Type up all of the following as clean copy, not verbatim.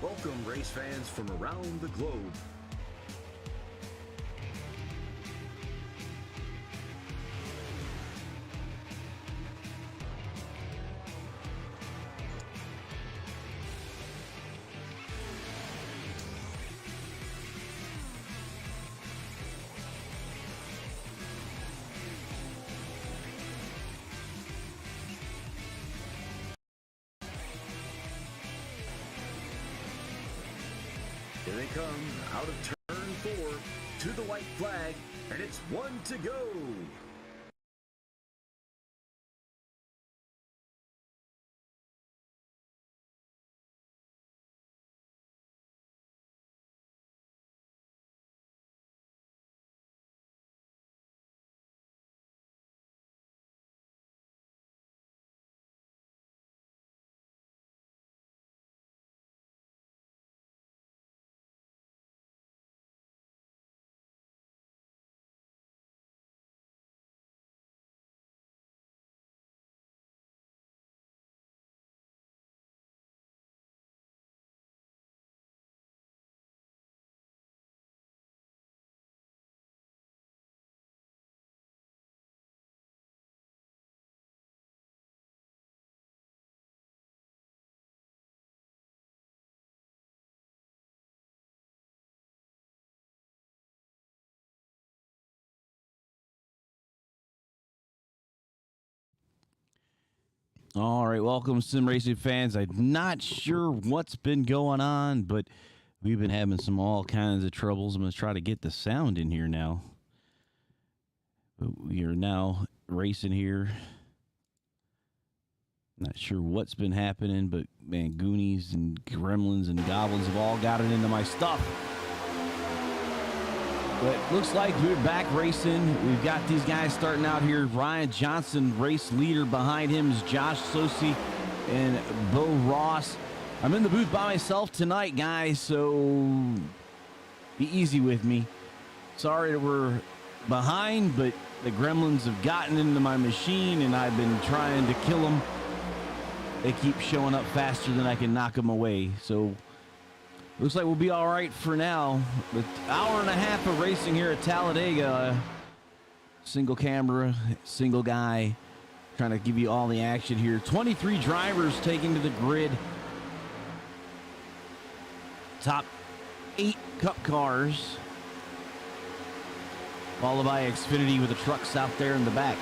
Welcome, race fans from around the globe. Here they come, out of turn 4, to the white flag, and it's 1 to go. All right, welcome, sim racing fans. I'm not sure what's been going on, but we've been having all kinds of troubles. I'm going to try to get the sound in here now. But we are now racing here. Not sure what's been happening, but man, Goonies and Gremlins and Goblins have all gotten into my stuff. But looks like we're back racing. We've got these guys starting out here. Ryan Johnson, race leader. Behind him is Josh Sosi and Bo Ross. I'm in the booth by myself tonight, guys, so be easy with me. Sorry that we're behind, but the Gremlins have gotten into my machine, and I've been trying to kill them. They keep showing up faster than I can knock them away, so looks like we'll be all right for now. But hour and a half of racing here at Talladega. Single camera, single guy, trying to give you all the action here. 23 drivers taking to the grid. Top 8 Cup cars, followed by Xfinity with the trucks out there in the back.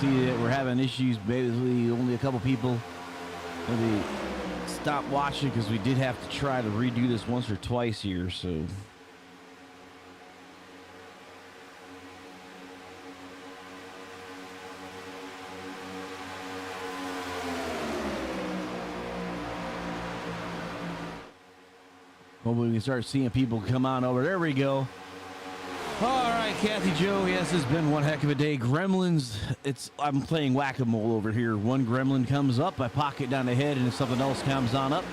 See that we're having issues. Basically, only a couple people maybe stop watching because we did have to try to redo this once or twice here, so hopefully we can start seeing people come on over. There we go. All right, Kathy Joe. Yes, it's been one heck of a day. Gremlins, I'm playing whack-a-mole over here. One gremlin comes up, I pocket down the head, and something else comes on up.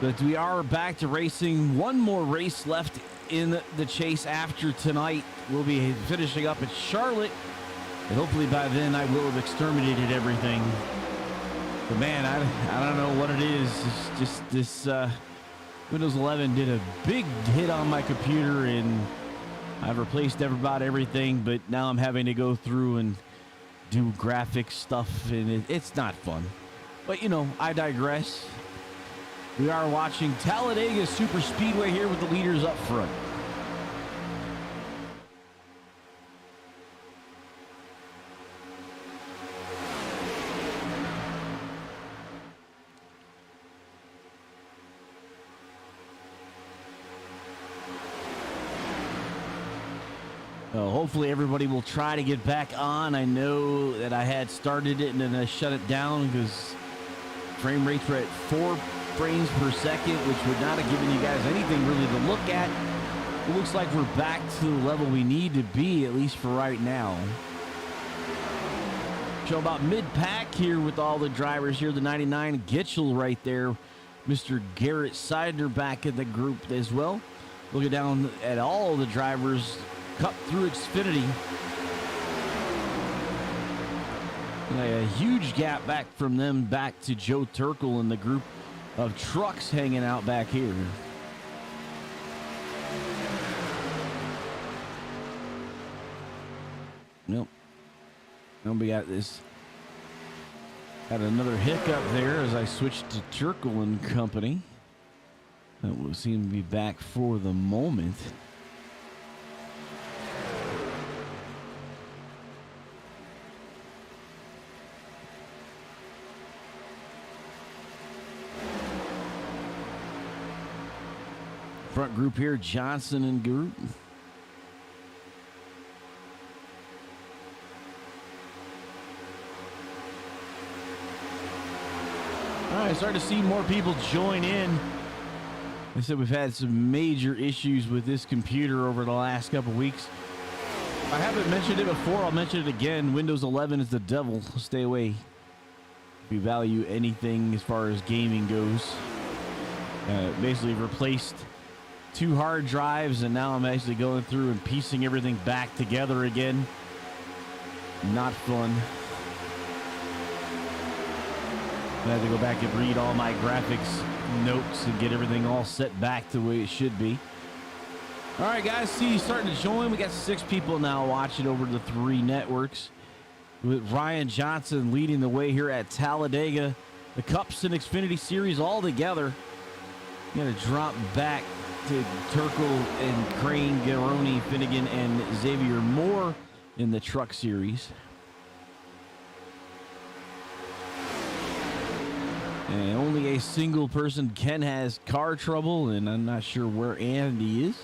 But we are back to racing. One more race left in the chase after tonight. We'll be finishing up at Charlotte, and hopefully by then I will have exterminated everything. But man, I don't know what it is. It's just this Windows 11 did a big hit on my computer, and I've replaced about everything, but now I'm having to go through and do graphic stuff, and it's not fun. But, you know, I digress. We are watching Talladega Super Speedway here with the leaders up front. Hopefully everybody will try to get back on. I know that I had started it and then I shut it down because frame rates were at 4 frames per second, which would not have given you guys anything really to look at. It looks like we're back to the level we need to be, at least for right now. Show about mid-pack here with all the drivers here. The 99 Gitchell right there. Mr. Garrett Seidner back in the group as well. Looking down at all the drivers Cup through Xfinity. A huge gap back from them back to Joe Turkel and the group of trucks hanging out back here. Nope. And we got this. Had another hiccup there as I switched to Turkel and Company. That will seem to be back for the moment. Front group here, Johnson and group. All right, starting to see more people join in. I said we've had some major issues with this computer over the last couple weeks. I haven't mentioned it before. I'll mention it again. Windows 11 is the devil. Stay away. If you value anything as far as gaming goes. Basically replaced 2 hard drives, and now I'm actually going through and piecing everything back together again. Not fun. I had to go back and read all my graphics notes and get everything all set back the way it should be. All right, guys, see you starting to join. We got 6 people now watching over the 3 networks, with Ryan Johnson leading the way here at Talladega. The Cups and Xfinity Series all together. Going to drop back to Turkel and Crane, Garrone, Finnegan, and Xavier Moore in the Truck Series. And only a single person, Ken, has car trouble, and I'm not sure where Andy is.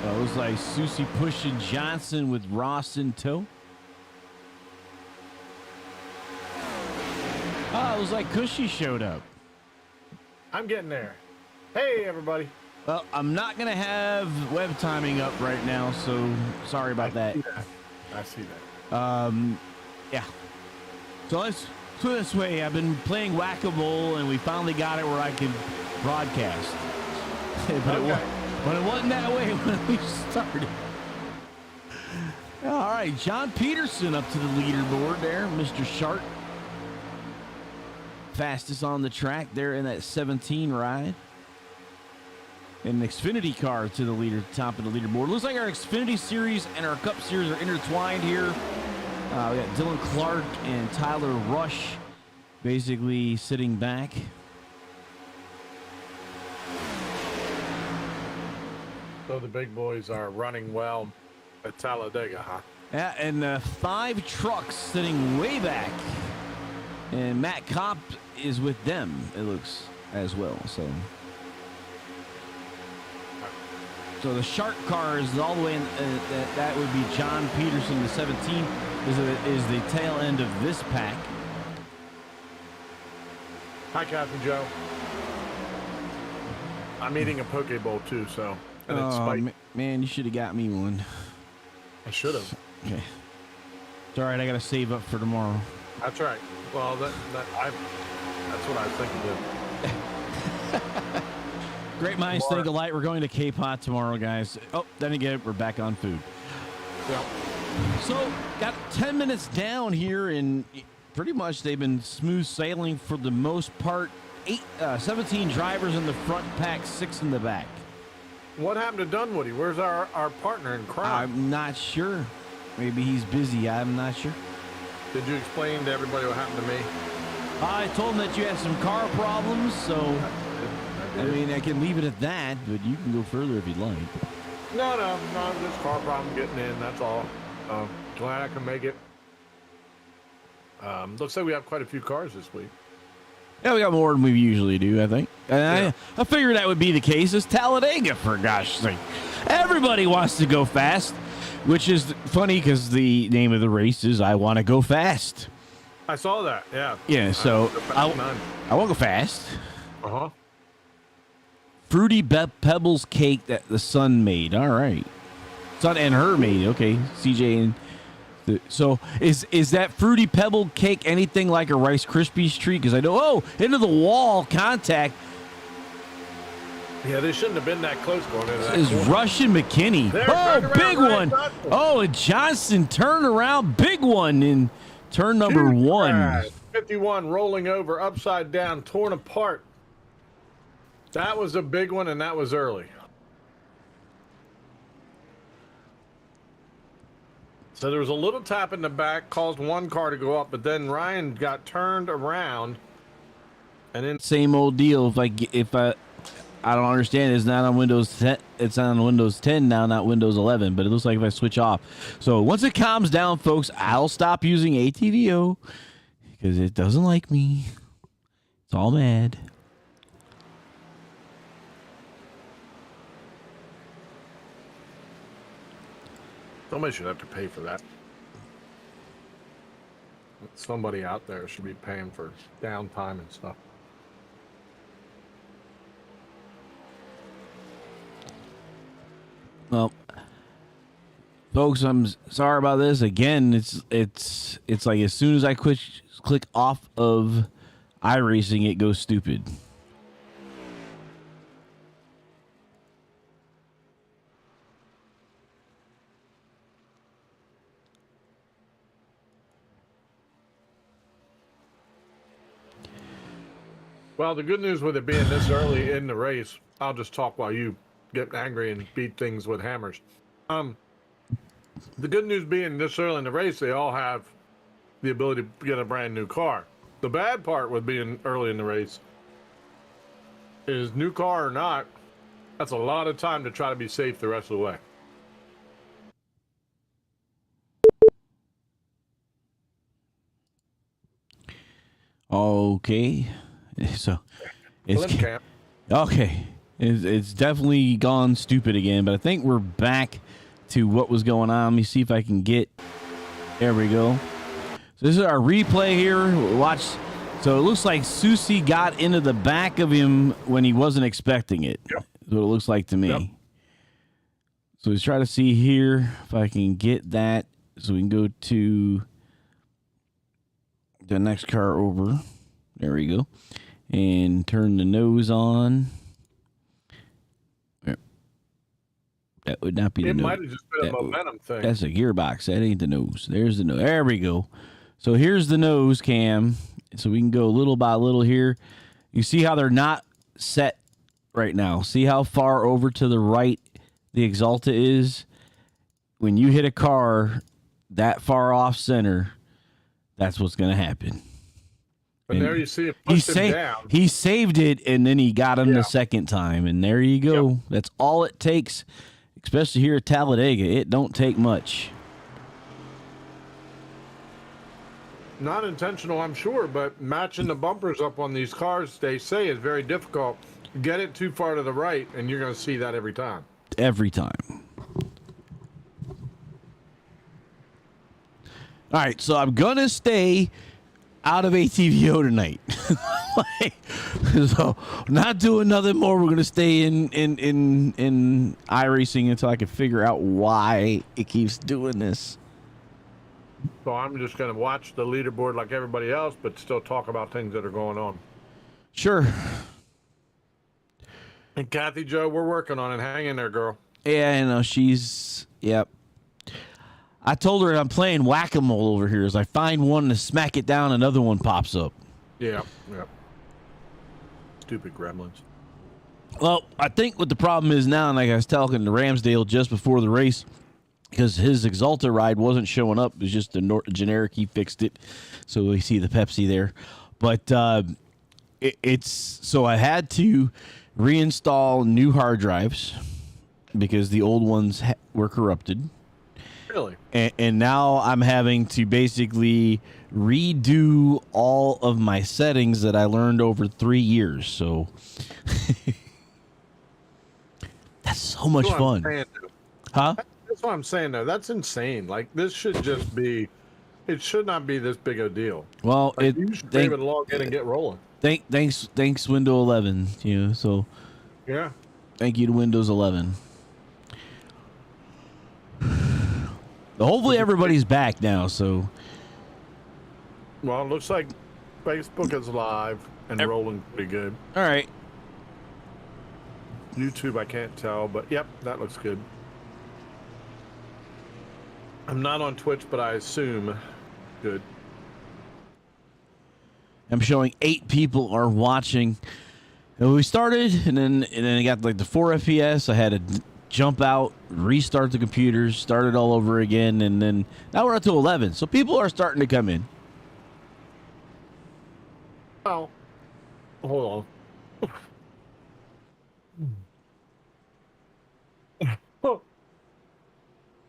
It was like Susie pushing Johnson with Ross in tow. Oh, it was like Cushy showed up. I'm getting there. Hey, everybody. Well, I'm not going to have web timing up right now, so sorry about that. I see that. Yeah. So let's put it this way. I've been playing whack-a-mole, and we finally got it where I can broadcast. But it wasn't that way when we started. All right, John Peterson up to the leaderboard there, Mr. Sharp. Fastest on the track there in that 17 ride. And an Xfinity car to the top of the leaderboard. Looks like our Xfinity Series and our Cup Series are intertwined here. We got Dylan Clark and Tyler Rush basically sitting back. So the big boys are running well at Talladega, huh? Yeah, and 5 trucks sitting way back. And Matt Kopp is with them, it looks, as well. So the Shark car is all the way in. That would be John Peterson, the 17, is the tail end of this pack. Hi, Captain Joe. I'm eating a Poke Bowl, too, so... And it's man, you should have got me one. I should have. Okay. It's all right. I got to save up for tomorrow. That's right. Well, that's what I was thinking. Great minds think alike. We're going to Cape Hot tomorrow, guys. Oh, then again, we're back on food. Yeah. So, got 10 minutes down here, and pretty much they've been smooth sailing for the most part. 17 drivers in the front pack, 6 in the back. What happened to Dunwoody? Where's our partner in crime? I'm not sure. Maybe he's busy. I'm not sure. Did you explain to everybody what happened to me? I told him that you had some car problems, so I mean, I can leave it at that, but you can go further if you'd like. No, just car problem getting in, that's all. Glad I can make it. Looks like we have quite a few cars this week. Yeah, we got more than we usually do, I think. And I figured that would be the case. It's Talladega, for gosh sake. Everybody everybody wants to go fast, which is funny because the name of the race is I Want to Go Fast. I saw that. Yeah. Yeah, so I want to go fast. Uh-huh. Fruity Pebbles cake that the son made. All right. Son and her made. Okay. CJ and so is that Fruity Pebble cake anything like a Rice Krispies treat? Because I know, into the wall contact. Yeah, they shouldn't have been that close going into that. Is Russian McKinney. Big one. And Johnson turn around. Big one in turn number 1. 51 rolling over, upside down, torn apart. That was a big one, and that was early. So there was a little tap in the back, caused one car to go up, but then Ryan got turned around, and then same old deal. If I don't understand. It's not on Windows 10. It's on Windows 10 now, not Windows 11. But it looks like if I switch off. So once it calms down, folks, I'll stop using ATVO because it doesn't like me. It's all mad. somebody should have to pay for that. Somebody out there should be paying for downtime and stuff. Well, folks, I'm sorry about this. Again, it's like as soon as I click off of iRacing, it goes stupid. Well, the good news with it being this early in the race, I'll just talk while you get angry and beat things with hammers. The good news being this early in the race, they all have the ability to get a brand new car. The bad part with being early in the race is new car or not, that's a lot of time to try to be safe the rest of the way. Okay. So it's Camp. okay. It's definitely gone stupid again, but I think we're back to what was going on. Let me see if I can get. There we go. So this is our replay here. Watch. So it looks like Susie got into the back of him when he wasn't expecting it. Yep. That's what it looks like to me. Yep. So let's try to see here if I can get that. So we can go to the next car over. There we go. And turn the nose on. That would not be the nose. It might have just been a momentum thing. That's a gearbox. That ain't the nose. There's the nose. There we go. So here's the nose cam. So we can go little by little here. You see how they're not set right now. See how far over to the right the Exalta is? When you hit a car that far off center, that's what's going to happen. But And there you see it pushed him down. he saved it, and then he got him the second time. And there you go. Yep. That's all it takes, especially here at Talladega. It don't take much. Not intentional, I'm sure, but matching the bumpers up on these cars, they say, is very difficult. Get it too far to the right, and you're going to see that every time. Every time. All right, so I'm going to stay out of ATVO tonight. So not doing nothing more. We're going to stay in iRacing until I can figure out why it keeps doing this. So I'm just going to watch the leaderboard like everybody else, but still talk about things that are going on. Sure. And Kathy Joe, we're working on it. Hang in there, girl. Yeah, I know. She's, yep. I told her I'm playing whack-a-mole over here. As I find one to smack it down, another one pops up. Yeah. Stupid gremlins. Well, I think what the problem is now, and like I was talking to Ramsdale just before the race, because his Exalta ride wasn't showing up. It was just a generic. He fixed it. So we see the Pepsi there. But it's so I had to reinstall new hard drives because the old ones were corrupted. Really? And now I'm having to basically redo all of my settings that I learned over 3 years. So that's so much fun. Huh? That's what I'm saying, though. That's insane. Like, this should just be, it should not be this big a deal. Well, Like, you should be able to log in and get rolling. Thanks Windows 11. You know, so Yeah. thank you to Windows 11. Hopefully everybody's back now. So, Well, it looks like Facebook is live and rolling pretty good. all right. YouTube, I can't tell, but yep, that looks good. I'm not on Twitch, but I assume good. I'm showing 8 people are watching. And we started, and then I got like the 4 FPS. I had to jump out, restart the computers, start it all over again, and then now we're up to 11. So people are starting to come in. Oh, hold on.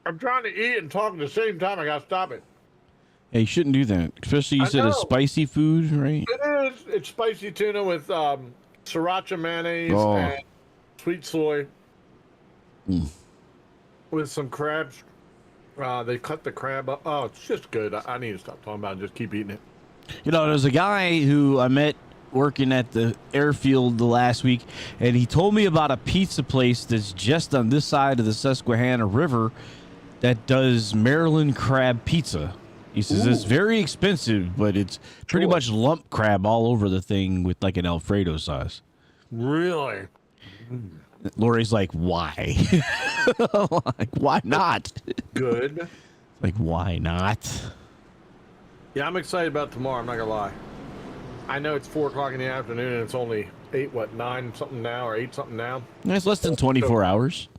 I'm trying to eat and talk at the same time. I gotta stop it. Hey, you shouldn't do that. Especially you said it's spicy food, right? It is. It's spicy tuna with sriracha mayonnaise and sweet soy with some crabs. They cut the crab up. Oh, it's just good. I need to stop talking about it. Just keep eating it. You know, there's a guy who I met working at the airfield the last week, and he told me about a pizza place that's just on this side of the Susquehanna River that does Maryland crab pizza. He says it's very expensive, but it's pretty much lump crab all over the thing with like an Alfredo sauce. Really? Lori's like, why? Like, why not? Good. Like, why not? Yeah, I'm excited about tomorrow. I'm not gonna lie. I know it's 4 o'clock in the afternoon and it's only 9 something now or 8 something now. It's less than 24 hours.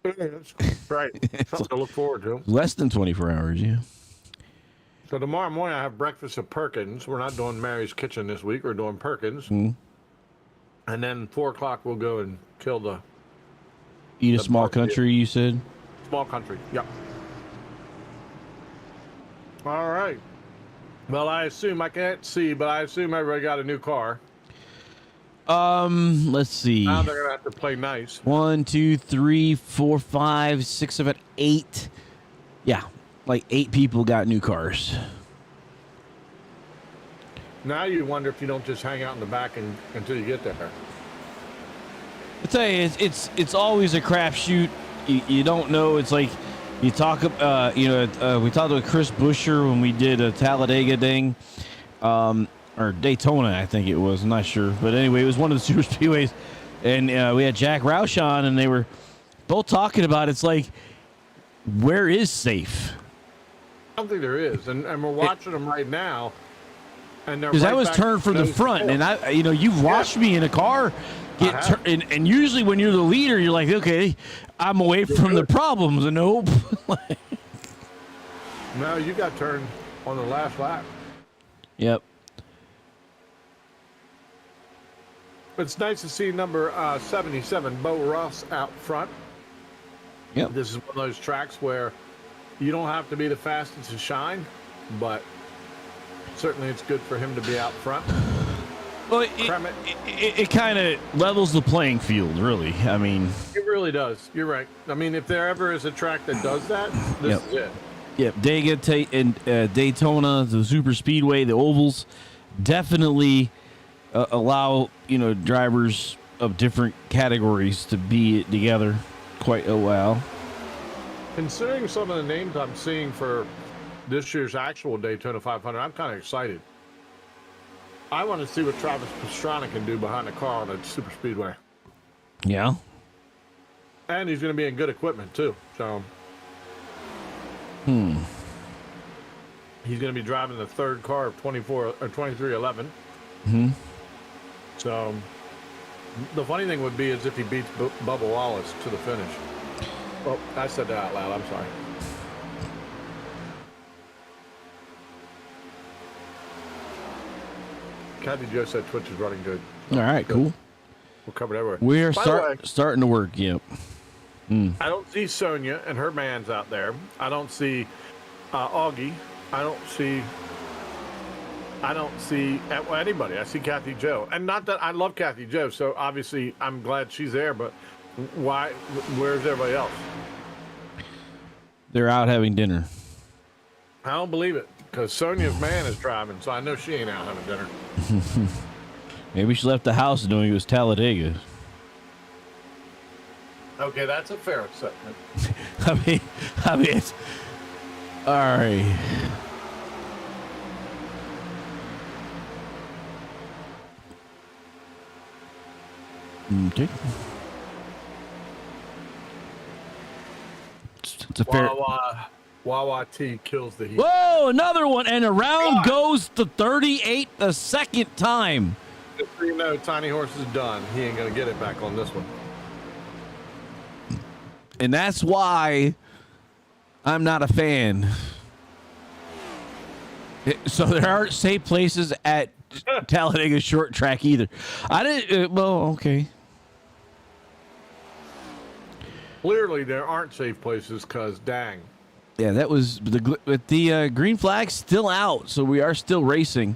That's right. Something to look forward to. Less than 24 hours, yeah. So tomorrow morning I have breakfast at Perkins. We're not doing Mary's Kitchen this week. We're doing Perkins. And then 4 o'clock we'll go and kill the... Eat a small country, you said? Small country, yep. All right. Well, I assume, I can't see, but I assume everybody got a new car. Let's see. Now they're going to have to play nice. 1, 2, 3, 4, 5, 6, 7, 8. Yeah, like 8 people got new cars. Now you wonder if you don't just hang out in the back until you get there. I tell you, it's always a crapshoot. You don't know. It's like you talk. We talked to Chris Busher when we did a Talladega thing, or Daytona, I think it was. I'm not sure, but anyway, it was one of the super speedways, and we had Jack Roush on, and they were both talking about it's like, where is safe? I don't think there is, and we're watching them right now. And because I was turned from the front, and you've watched me in a car get turned, and usually when you're the leader, you're like, okay, I'm away from the problems, and nope. No, you got turned on the last lap. Yep. It's nice to see number 77, Bo Ross, out front. Yep. This is one of those tracks where you don't have to be the fastest to shine, but certainly it's good for him to be out front. Well, it kind of levels the playing field, really. I mean, it really does. You're right. I mean, if there ever is a track that does that, this is it. Yep, Dega and Daytona, the super speedway, the ovals, definitely allow drivers of different categories to be together quite a while. Considering some of the names I'm seeing for this year's actual Daytona 500, I'm kind of excited. I want to see what Travis Pastrana can do behind the car on a super speedway. Yeah. And he's going to be in good equipment too. So. He's going to be driving the third car of 2311. So the funny thing would be is if he beats Bubba Wallace to the finish. Oh, I said that out loud. I'm sorry. Kathy Joe said Twitch is running good. All right, cool. We're covered everywhere. We are starting to work. Yep. I don't see Sonia and her man's out there. I don't see Augie. I don't see anybody. I see Kathy Joe, and not that I love Kathy Joe. So obviously I'm glad she's there. But why? Where's everybody else? They're out having dinner. I don't believe it, because Sonia's man is driving, so I know she ain't out having dinner. Maybe she left the house knowing it was Talladega. Okay, that's a fair assessment. I mean, it's, all right. Okay. It's a fair. Wawa T kills the heat. Whoa, another one, and around goes the 38 the second time. Just so you know, Tiny Horse is done. He ain't gonna get it back on this one. And that's why I'm not a fan. So there aren't safe places at Talladega short track either. I didn't. Well, okay. Clearly, there aren't safe places because dang. Yeah, that was the green flag still out, so we are still racing.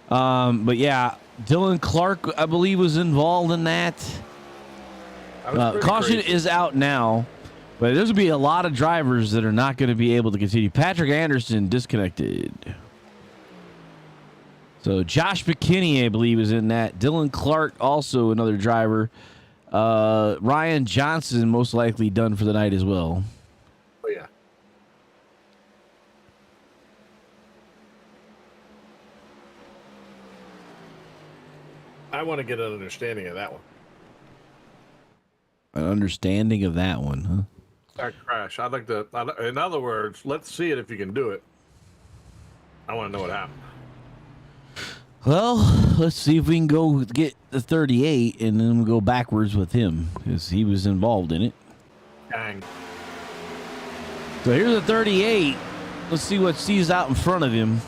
But yeah, Dylan Clark, I believe, was involved in that. Caution is out now, but there's going to be a lot of drivers that are not going to be able to continue. Patrick Anderson disconnected. So Josh McKinney, I believe, is in that. Dylan Clark, also another driver. Ryan Johnson, most likely done for the night as well. Oh, yeah. I want to get an understanding of that one. An understanding of that one, huh? That crash. I'd like to, in other words, let's see it if you can do it. I want to know what happened. Well, let's see if we can go get the 38 and then we'll go backwards with him because he was involved in it. Dang. So here's a 38. Let's see what sees out in front of him.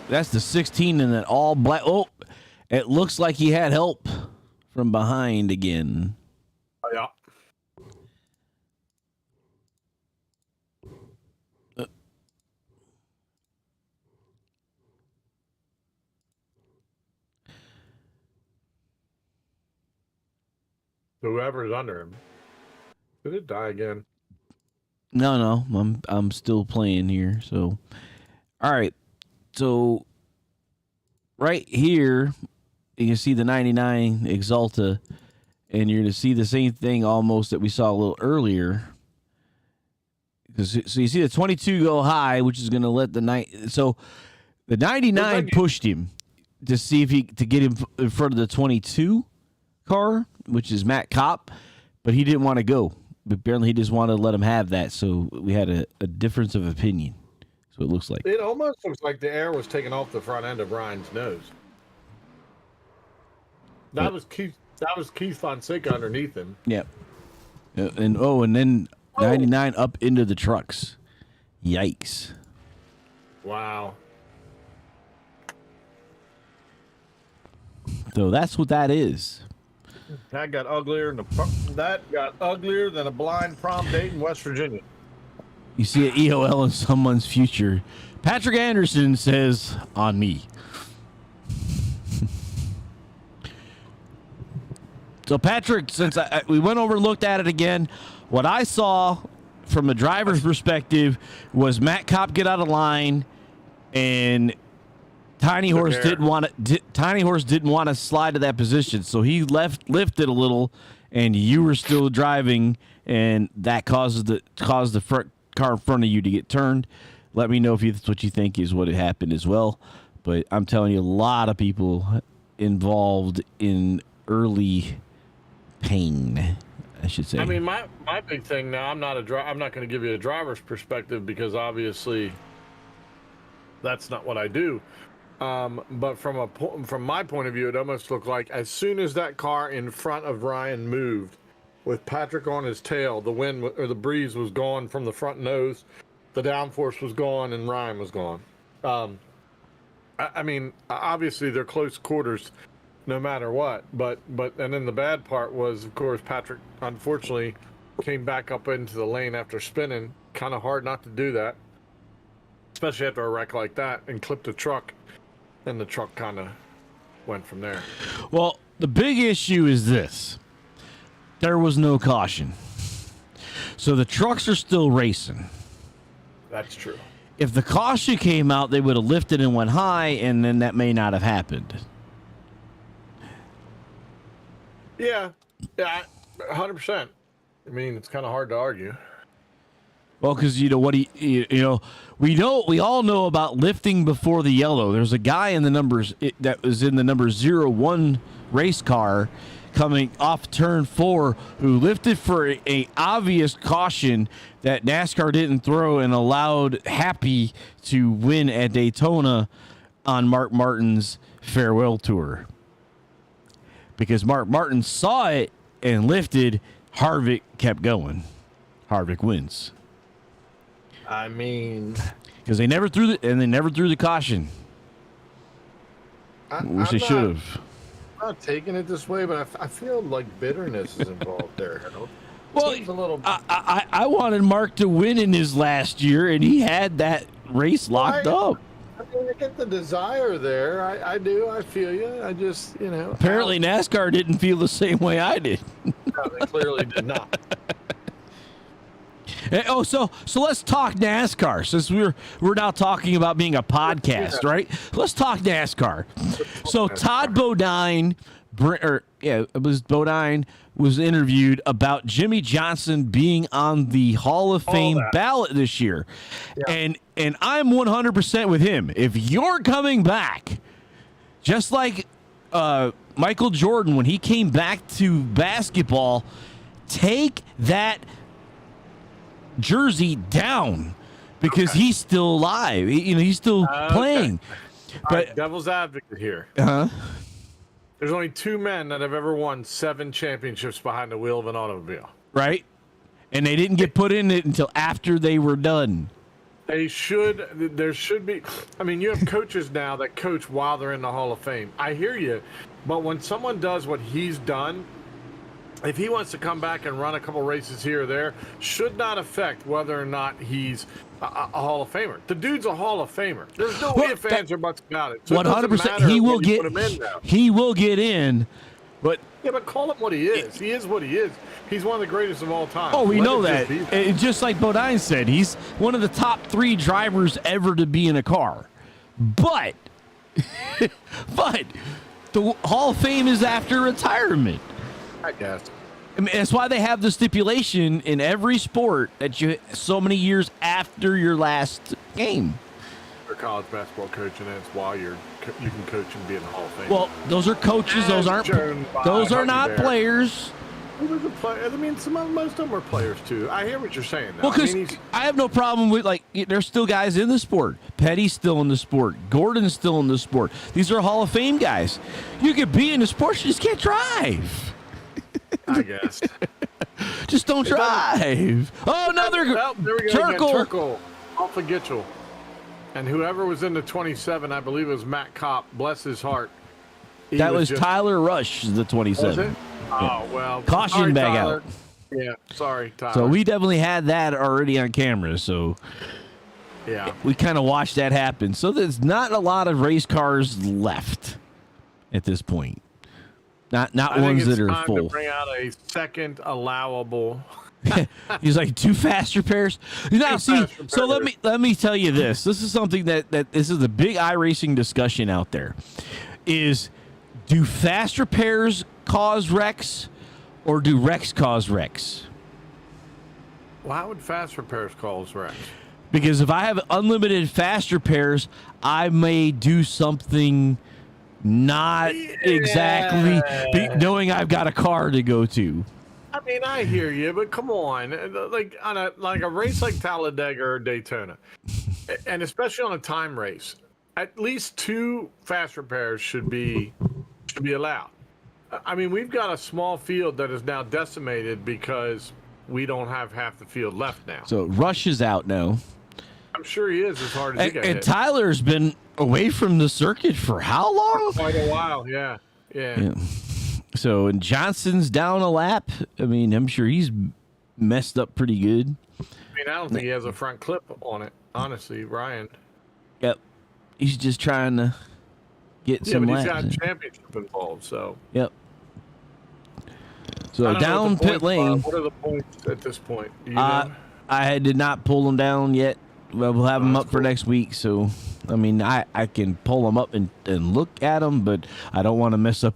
That's the 16 in that all black. Oh, it looks like he had help from behind again. Oh, yeah. Whoever's under him. Did it die again? No, I'm still playing here. So, all right. So, right here, you can see the 99 Exalta, and you're going to see the same thing almost that we saw a little earlier. So you see the 22 go high, which is going to let the night. So the 99 pushed him to see if to get him in front of the 22 car, which is Matt Kopp, but he didn't want to go. Apparently, he just wanted to let him have that. So we had a difference of opinion. So it looks like it almost looks like the air was taken off the front end of Ryan's nose. That was Keith. That was Keith Fonseca underneath him. Yep. And then 99 up into the trucks. Yikes. Wow. So that's what that is. That got uglier than a blind prom date in West Virginia. You see an EOL in someone's future. Patrick Anderson says, on me. So, Patrick, since we went over and looked at it again, what I saw from a driver's perspective was Matt Kopp get out of line, and Tiny Horse didn't want to slide to that position, so he lifted a little, and you were still driving, and that caused the front car in front of you to get turned. Let me know if that's what you think is what had happened as well. But I'm telling you, a lot of people involved in early pain, I should say. I mean, my big thing now, I'm not going to give you a driver's perspective because obviously that's not what I do. But from my point of view, it almost looked like as soon as that car in front of Ryan moved, with Patrick on his tail, the wind or the breeze was gone from the front nose, the downforce was gone, and Ryan was gone. I mean, obviously they're close quarters, no matter what. But and then the bad part was, of course, Patrick unfortunately came back up into the lane after spinning. Kind of hard not to do that, especially after a wreck like that, and clipped a truck, and the truck kind of went from there. Well, the big issue is this. There was no caution. So the trucks are still racing. That's true. If the caution came out, they would have lifted and went high, and then that may not have happened. Yeah, 100%. I mean, it's kind of hard to argue. Well, because we all know about lifting before the yellow. There's a guy in the numbers that was in the number 01 race car coming off turn 4 who lifted for a obvious caution that NASCAR didn't throw and allowed Happy to win at Daytona on Mark Martin's farewell tour. Because Mark Martin saw it and lifted, Harvick kept going. Harvick wins. I mean, because they never threw the caution. Which they should have. I'm not taking it this way, but I feel like bitterness is involved there. You know? Well, Seems a little. I wanted Mark to win in his last year, and he had that race locked up. I mean, I get the desire there. I do. I feel you. I just, Apparently, NASCAR didn't feel the same way I did. No, they clearly did not. Oh, so let's talk NASCAR since we're now talking about being a podcast, right? Let's talk NASCAR. So Todd Bodine, Bodine was interviewed about Jimmy Johnson being on the Hall of Fame ballot this year, and I'm 100% with him. If you're coming back, just like Michael Jordan when he came back to basketball, take that jersey down because he's still alive. He's still playing. But right, devil's advocate here. There's only 2 men that have ever won 7 championships behind the wheel of an automobile. Right, and they didn't get put in it until after they were done. There should be. I mean, you have coaches now that coach while they're in the Hall of Fame. I hear you, but when someone does what he's done, if he wants to come back and run a couple races here or there, should not affect whether or not he's a Hall of Famer. The dude's a Hall of Famer. There's no ifs, ands, or buts about it. So 100%. He will get in, but but call him what he is. He is what he is. He's one of the greatest of all time. Oh, we know that. Just like Bodine said, he's one of the top 3 drivers ever to be in a car. But the Hall of Fame is after retirement. I guess. I mean, that's why they have the stipulation in every sport that you so many years after your last game. For college basketball coaching, and it's while you can coach and be in the Hall of Fame. Well, those are coaches. Those are not players. He was a player. I mean, most of them are players too. I hear what you're saying. Though. Well, because I have no problem with there's still guys in the sport. Petty's still in the sport. Gordon's still in the sport. These are Hall of Fame guys. You could be in the sport, you just can't drive. I guess. Just don't drive. Oh, another there we go. Turkle off of Gitchell. And whoever was in the 27, I believe it was Matt Kopp. Bless his heart. That was Tyler Rush, the 27. Was it? Oh, well. Caution bag Tyler. out. Yeah, sorry, Tyler. So we definitely had that already on camera. So yeah, we kind of watched that happen. So there's not a lot of race cars left at this point. Not ones that are full. To bring out a second allowable. He's like 2 faster pairs. Now, see, so let me tell you this. This is something that this is a big iRacing discussion out there. Is do faster pairs cause wrecks, or do wrecks cause wrecks? Why would faster pairs cause wrecks? Because if I have unlimited faster pairs, I may do something not exactly knowing I've got a car to go to. I mean, I hear you, but come on, like on a race like Talladega or Daytona, and especially on a time race, at least 2 faster pairs should be allowed. I mean, we've got a small field that is now decimated because we don't have half the field left now. So Rush is out now. I'm sure he is as hard as he got And hit. Tyler's been away from the circuit for how long? Quite a while, yeah. So, and Johnson's down a lap. I mean, I'm sure he's messed up pretty good. I mean, I don't think he has a front clip on it, honestly, Ryan. Yep. He's just trying to get some but laps. he's got championship involved, so. Yep. So I don't know down what the pit points are. lane. What are the points at this point? Do you know? I did not pull them down yet. Well, we'll have them that's up for next week. So, I mean, I can pull them up and look at them, but I don't want to mess up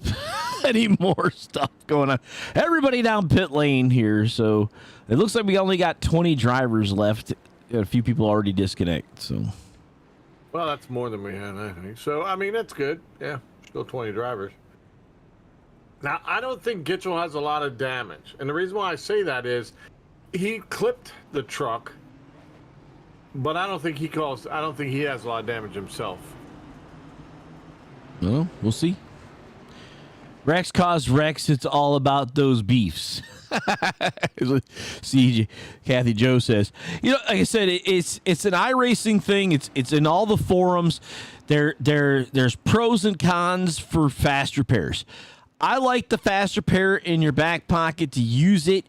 any more stuff going on. Everybody down pit lane here. So it looks like we only got 20 drivers left. A few people already disconnect. So, Well, that's more than we had, I think. So, I mean, that's good. Yeah, still 20 drivers. Now, I don't think Gitchell has a lot of damage. And the reason why I say that is he clipped the truck, but I don't think he has a lot of damage himself. well, we'll see. Rex caused Rex. It's all about those beefs. See, Kathy Joe says, like I said, it's an iRacing thing. It's in all the forums. There's pros and cons for fast repairs. I like the fast repair in your back pocket to use it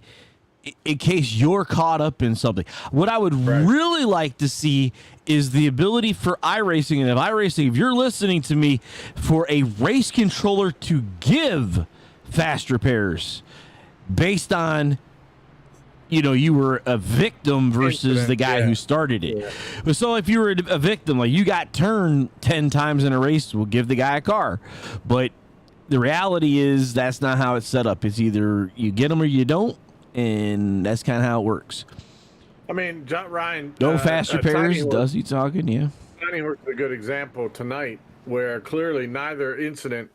in case you're caught up in something. What I would really like to see is the ability for iRacing, and if you're listening to me, for a race controller to give fast repairs based on, you were a victim versus the guy who started it. Yeah. But so if you were a victim, like you got turned 10 times in a race, we'll give the guy a car. But the reality is that's not how it's set up. It's either you get them or you don't. And that's kind of how it works. I mean, Ryan. No fast repairs. Does he talking? Yeah. Tiny Horse is a good example tonight where clearly neither incident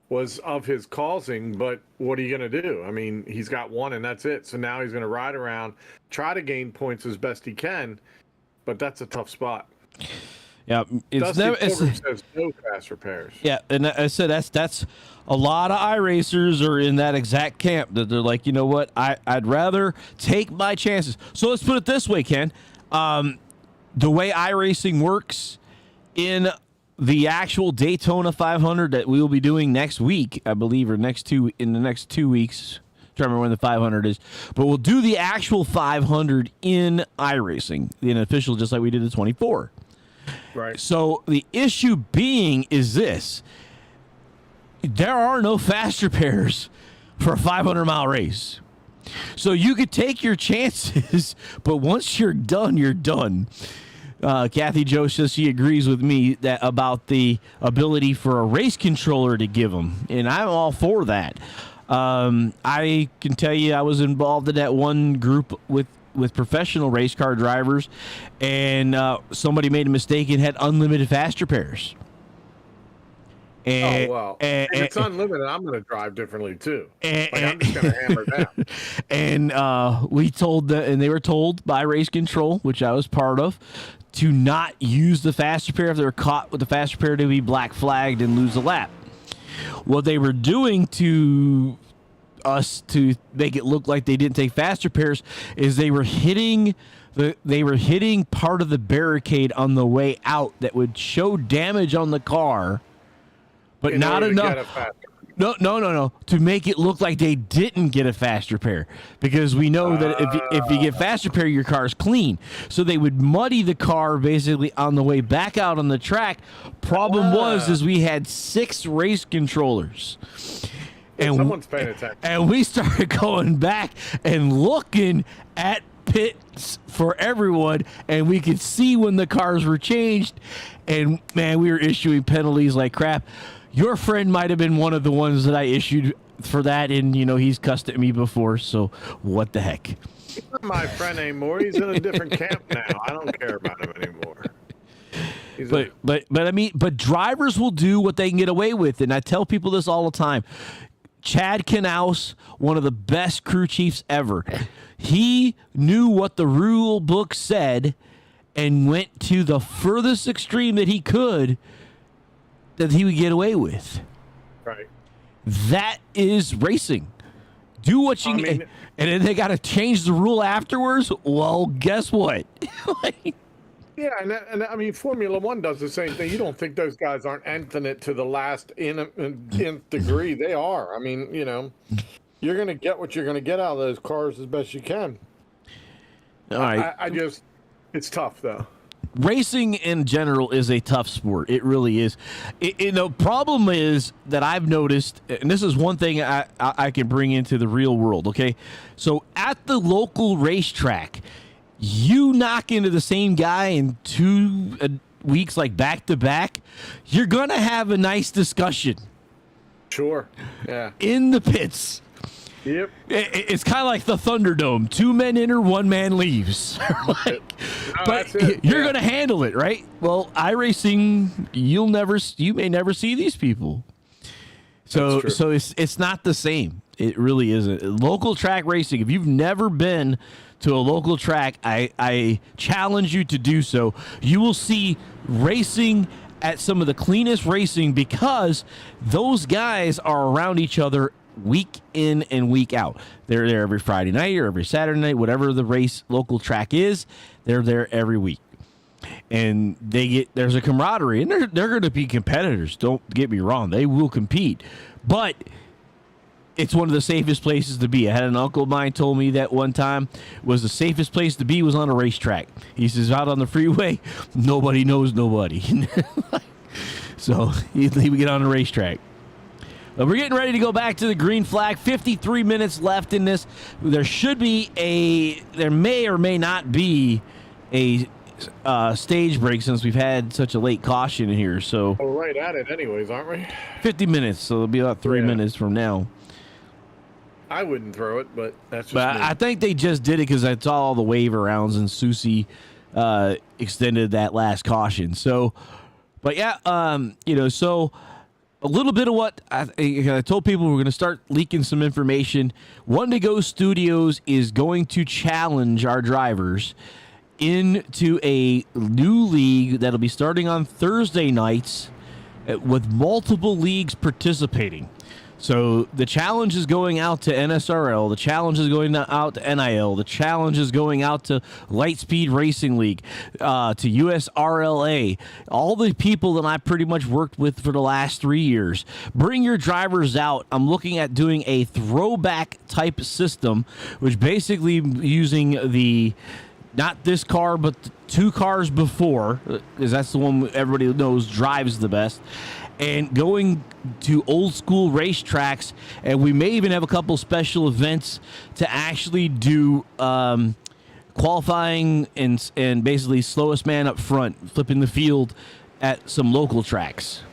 was of his causing, but what are you going to do? I mean, he's got one and that's it. So now he's going to ride around, try to gain points as best he can, but that's a tough spot. Yeah, says no fast repairs. Yeah, and I said that's a lot of iRacers are in that exact camp that they're like, you know what, I'd rather take my chances. So let's put it this way, Ken. The way iRacing works in the actual Daytona 500 that we will be doing next week, I believe, or in the next 2 weeks. I'm trying to remember when the 500 is, but we'll do the actual 500 in iRacing, in official, just like we did the 24. Right. So the issue being is this: there are no fast repairs for a 500-mile race. So you could take your chances, but once you're done, you're done. Kathy Jo says she agrees with me that about the ability for a race controller to give them, and I'm all for that. I can tell you I was involved in that one group with professional race car drivers, and somebody made a mistake and had unlimited fast repairs. And, and it's unlimited. I'm going to drive differently too. I'm just going to hammer down. And we told them, and they were told by race control, which I was part of, to not use the fast repair if they were caught with the fast repair, to be black flagged and lose a lap. What they were doing to us to make it look like they didn't take fast repairs is they were hitting part of the barricade on the way out that would show damage on the car, but not enough. No, to make it look like they didn't get a fast repair, because we know that if you get fast repair, your car is clean. So they would muddy the car basically on the way back out on the track. Problem was we had 6 race controllers. And someone's paying attention. And we started going back and looking at pits for everyone, and we could see when the cars were changed. And man, we were issuing penalties like crap. Your friend might have been one of the ones that I issued for that, and he's cussed at me before. So what the heck? He's not my friend anymore. He's in a different camp now. I don't care about him anymore. But drivers will do what they can get away with, and I tell people this all the time. Chad Knaus, one of the best crew chiefs ever, he knew what the rule book said and went to the furthest extreme that he could that he would get away with. Right. That is racing. Do what you can. And then they got to change the rule afterwards. Well, guess what? Yeah, and I mean, Formula One does the same thing. You don't think those guys aren't infinite to the last nth degree? They are. I mean, you're going to get what you're going to get out of those cars as best you can. All right. I just, it's tough though. racing in general is a tough sport. It really is. The problem is that I've noticed, and this is one thing I can bring into the real world, okay? So at the local racetrack, you knock into the same guy in 2 weeks, like back to back, you're going to have a nice discussion. Sure. Yeah. In the pits. Yep. It's kind of like the Thunderdome. 2 men enter, 1 man leaves. But you're going to handle it, right? Well, iRacing, you may never see these people. So it's not the same. It really isn't. Local track racing, if you've never been to a local track, I challenge you to do so. You will see racing at some of the cleanest racing because those guys are around each other week in and week out. They're there every Friday night or every Saturday night, whatever the race local track is. They're there every week, and there's a camaraderie, and they're going to be competitors. Don't get me wrong; they will compete, but it's one of the safest places to be. I had an uncle of mine told me that one time was the safest place to be was on a racetrack. He says out on the freeway, nobody knows nobody. So he would get on the racetrack. We're getting ready to go back to the green flag. 53 minutes left in this. There may or may not be a stage break since we've had such a late caution in here. So we're right at it anyways, aren't we? 50 minutes, so it'll be about 3 minutes from now. I wouldn't throw it, but that's just me. I think they just did it because I saw all the waiver rounds and Susie extended that last caution. So, but yeah, so a little bit of what I told people we're going to start leaking some information. One to Go Studios is going to challenge our drivers into a new league that'll be starting on Thursday nights with multiple leagues participating. So the challenge is going out to NSRL. The challenge is going out to NIL. The challenge is going out to Lightspeed Racing League, to USRLA. All the people that I pretty much worked with for the last 3 years. Bring your drivers out. I'm looking at doing a throwback type system, which basically using not this car, but the 2 cars before, because that's the one everybody knows drives the best. And going to old school racetracks, and we may even have a couple special events to actually do qualifying and basically slowest man up front, flipping the field at some local tracks.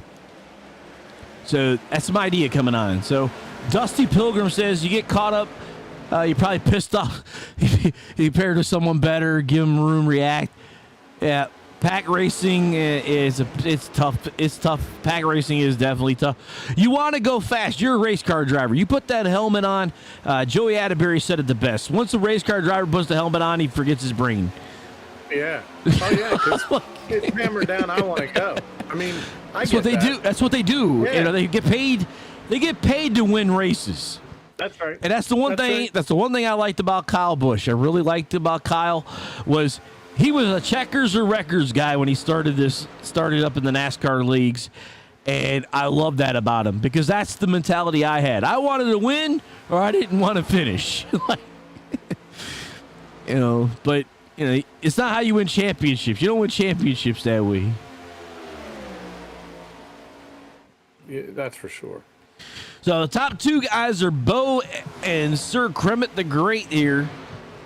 So that's my idea coming on. So Dusty Pilgrim says you get caught up, you're probably pissed off. You paired with someone better, give them room, react. Yeah. Pack racing it's tough. It's tough. Pack racing is definitely tough. You want to go fast. You're a race car driver. You put that helmet on. Joey Atterbury said it the best. Once a race car driver puts the helmet on, he forgets his brain. Yeah. Oh yeah. Because it's hammered down. I want to go. I mean, that's what they do. That's what they do. Yeah. They get paid. They get paid to win races. That's right. And that's the one thing. Right. That's the one thing I liked about Kyle Busch. I really liked about Kyle was. He was a checkers or records guy when he started up in the NASCAR leagues, and I love that about him because that's the mentality I had. I wanted to win or I didn't want to finish. But it's not how you win championships. You don't win championships that way. Yeah, that's for sure. So the top 2 guys are Bo and Sir Kremet the Great here.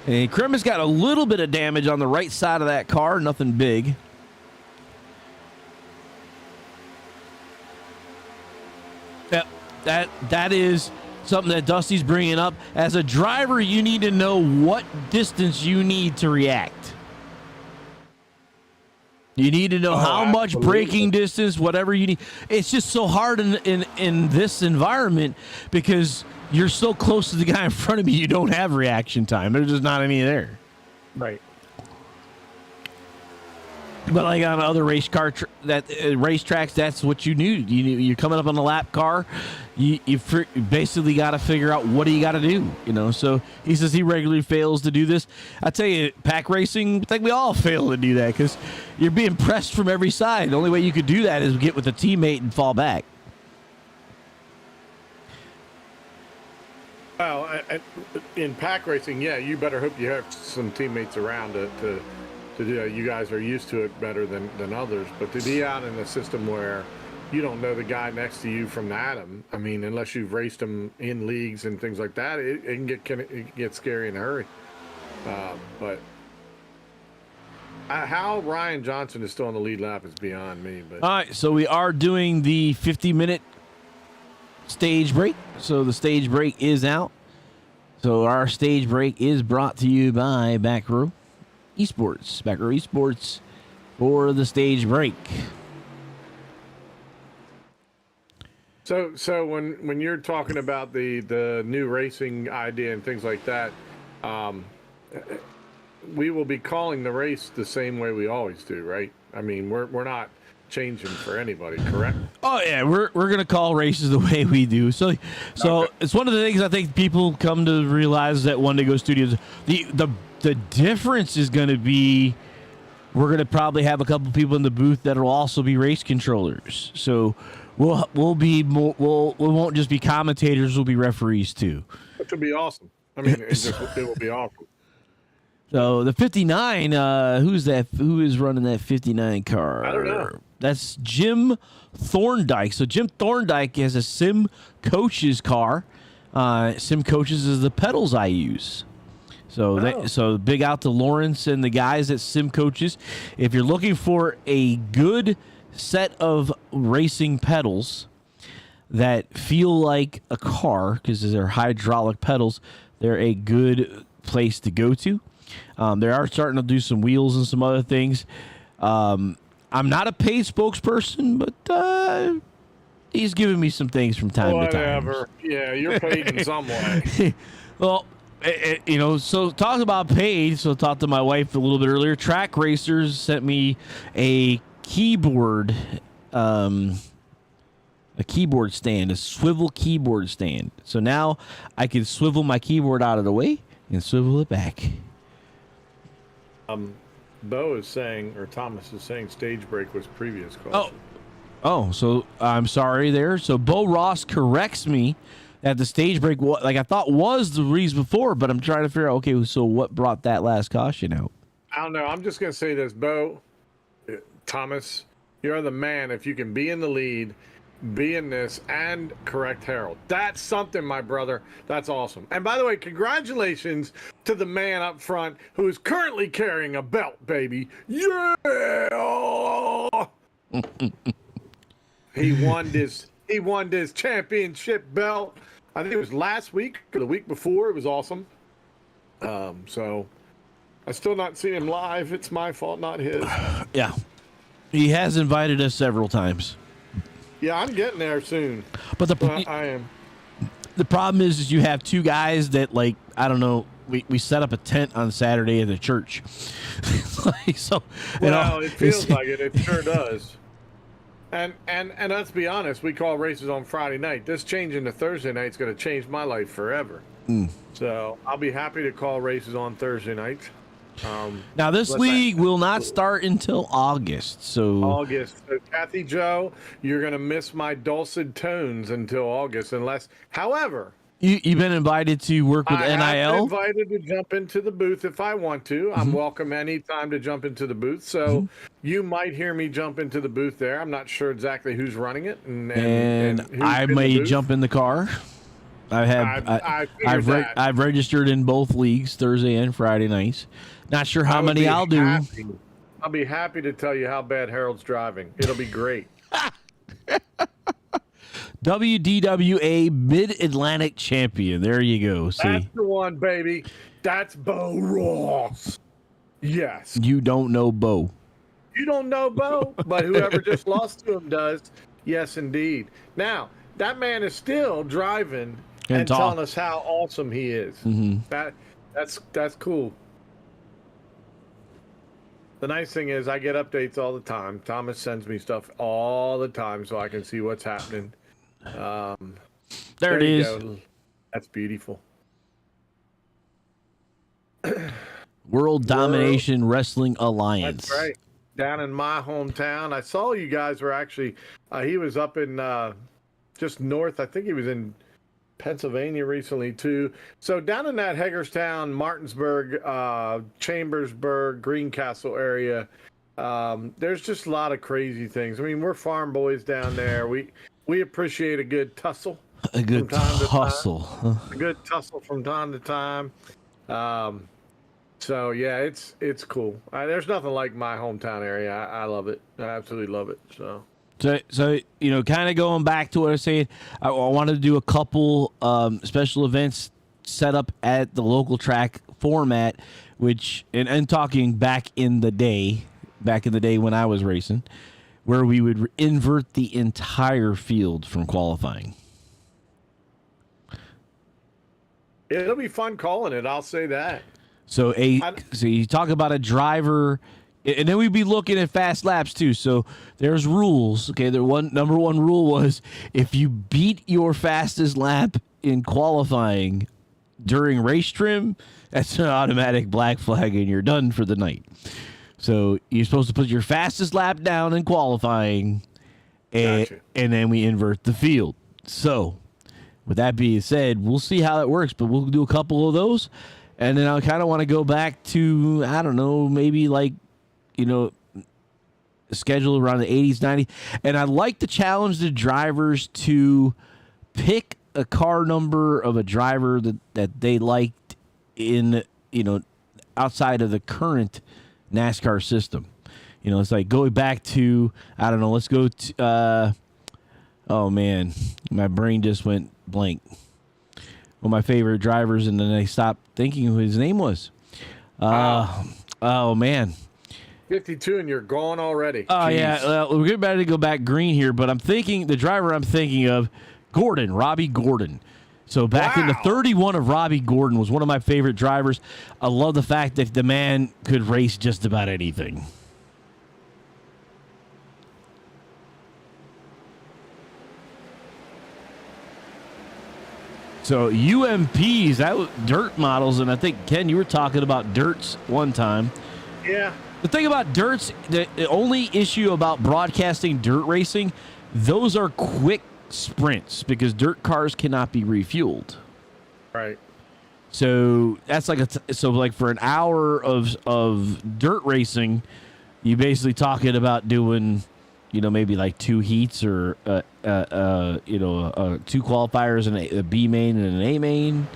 And Kremet's got a little bit of damage on the right side of that car, nothing big. Yep, that is something that Dusty's bringing up. As a driver, you need to know what distance you need to react. You need to know how much braking distance, whatever you need. It's just so hard in this environment because you're so close to the guy in front of you, you don't have reaction time. There's just not any there. Right. But like on other racetracks, that's what you need. You're coming up on a lap car. You basically got to figure out what do you got to do. So he says he regularly fails to do this. I tell you, pack racing, I think we all fail to do that because you're being pressed from every side. The only way you could do that is get with a teammate and fall back. Well, in pack racing, yeah, you better hope you have some teammates around to You guys are used to it better than others, but to be out in a system where you don't know the guy next to you from Adam, I mean, unless you've raced him in leagues and things like that, it can get scary in a hurry. But how Ryan Johnson is still on the lead lap is beyond me. But all right, so we are doing the 50-minute stage break. So the stage break is out. So our stage break is brought to you by Back Row Esports. Back Row Esports for the stage break. So when you're talking about the new racing idea and things like that, we will be calling the race the same way we always do, right? I mean, we're not changing for anybody, correct? Oh yeah, we're gonna call races the way we do. So Okay. It's one of the things I think people come to realize that One Day Go Studios. The difference is gonna be we're gonna probably have a couple people in the booth that'll also be race controllers. So we'll be more we won't just be commentators. We'll be referees too. Which would be awesome. I mean, it will be awesome. So the 59, who's that? Who is running that 59 car? I don't know. That's Jim Thorndike. So Jim Thorndike has a Sim Coaches car. Sim Coaches is the pedals I use. So so big out to Lawrence and the guys at Sim Coaches. If you're looking for a good set of racing pedals that feel like a car because they're hydraulic pedals, they're a good place to go to. They are starting to do some wheels and some other things. I'm not a paid spokesperson, but he's giving me some things from time to time. Whatever. Yeah, you're paid in some way. Well, so talk about paid. So talk to my wife a little bit earlier. Track Racers sent me a keyboard, a keyboard stand, a swivel keyboard stand. So now I can swivel my keyboard out of the way and swivel it back. Bo is saying, or Thomas is saying, stage break was previous call. Oh, so I'm sorry there. So Bo Ross corrects me that the stage break, like I thought was the reason before, but I'm trying to figure out, okay, so what brought that last caution out? I don't know. I'm just going to say this, Bo, Thomas, you're the man. If you can be in the lead, be in this, and correct Harold. That's something, my brother. That's awesome. And by the way, congratulations to the man up front who is currently carrying a belt, baby. Yeah! He won this championship belt. I think it was last week or the week before. It was awesome. So I still not seen him live. It's my fault, not his. Yeah. He has invited us several times. Yeah, I'm getting there soon. But I am. The problem is you have two guys that, like, I don't know, we set up a tent on Saturday at the church. It feels like it. It sure does. And let's be honest, we call races on Friday night. This changing to Thursday night is going to change my life forever. So I'll be happy to call races on Thursday night. Now this league will not start until August. So Kathy Joe, you're going to miss my dulcet tones until August, however, you've been invited to work with NIL. I'm invited to jump into the booth if I want to. I'm welcome anytime to jump into the booth. So you might hear me jump into the booth there. I'm not sure exactly who's running it, and I may jump in the car. I've registered in both leagues, Thursday and Friday nights. Not sure how many I'll do. I'll be happy to tell you how bad Harold's driving. It'll be great. WDWA Mid-Atlantic Champion. There you go. See? That's the one, baby. That's Bo Ross. Yes. You don't know Bo. You don't know Bo, but whoever just lost to him does. Yes, indeed. Now, that man is still driving and telling us how awesome he is. That's cool. The nice thing is I get updates all the time. Thomas sends me stuff all the time so I can see what's happening. There it is. Go. That's beautiful. World Domination Wrestling Alliance. That's right. Down in my hometown. I saw you guys were actually, he was up in just north. I think he was in Pennsylvania recently too. So down in that Hagerstown, Martinsburg, Chambersburg, Greencastle area, there's just a lot of crazy things. I mean, we're farm boys down there. We appreciate a good tussle. A good tussle. A good tussle from time to time. So yeah, it's cool. There's nothing like my hometown area. I love it. I absolutely love it. So kind of going back to what I was saying, I wanted to do a couple special events set up at the local track format, which and talking back in the day when I was racing, where we would invert the entire field from qualifying. It'll be fun calling it. I'll say that. So you talk about a driver, and then we'd be looking at fast laps too. So there's rules. Okay, number one rule was if you beat your fastest lap in qualifying during race trim, that's an automatic black flag, and you're done for the night. So you're supposed to put your fastest lap down in qualifying, and then we invert the field. So with that being said, we'll see how that works, but we'll do a couple of those. And then I kind of want to go back to, I don't know, maybe schedule around the 80s, 90s. And I'd like to challenge the drivers to pick a car number of a driver that they liked in, outside of the current NASCAR system. It's like going back to, I don't know, let's go to, oh man, my brain just went blank. One of my favorite drivers, and then I stopped thinking who his name was. Oh man, 52, and you're gone already. Oh yeah, we're getting ready to go back green here, but the driver I'm thinking of, Robbie Gordon. So back in the 31 of Robbie Gordon was one of my favorite drivers. I love the fact that the man could race just about anything. So UMPs, that was dirt models, and I think, Ken, you were talking about dirts one time. Yeah. The thing about dirts, the only issue about broadcasting dirt racing, those are quick sprints because dirt cars cannot be refueled. Right. So that's like for an hour of dirt racing, you basically talking about doing, maybe like 2 heats or two qualifiers and a B main and an A main.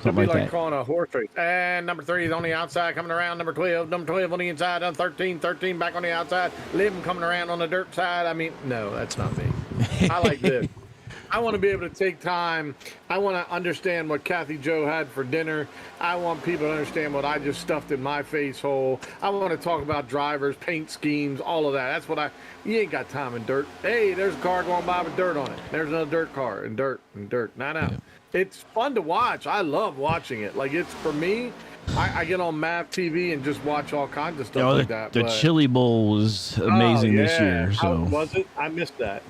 It'd be like calling a horse race. And number 3 is on the outside coming around. Number 12 on the inside. 13 back on the outside. 11 coming around on the dirt side. I mean, no, that's not me. I like this. I want to be able to take time. I want to understand what Kathy Joe had for dinner. I want people to understand what I just stuffed in my face hole. I want to talk about drivers, paint schemes, all of that. That's what you ain't got time in dirt. Hey, there's a car going by with dirt on it. There's another dirt car and dirt. No. Yeah. It's fun to watch. I love watching it. Like, it's for me, I get on MAV TV and just watch all kinds of stuff like that. The Chili Bowl was amazing this year. So. How was it? I missed that.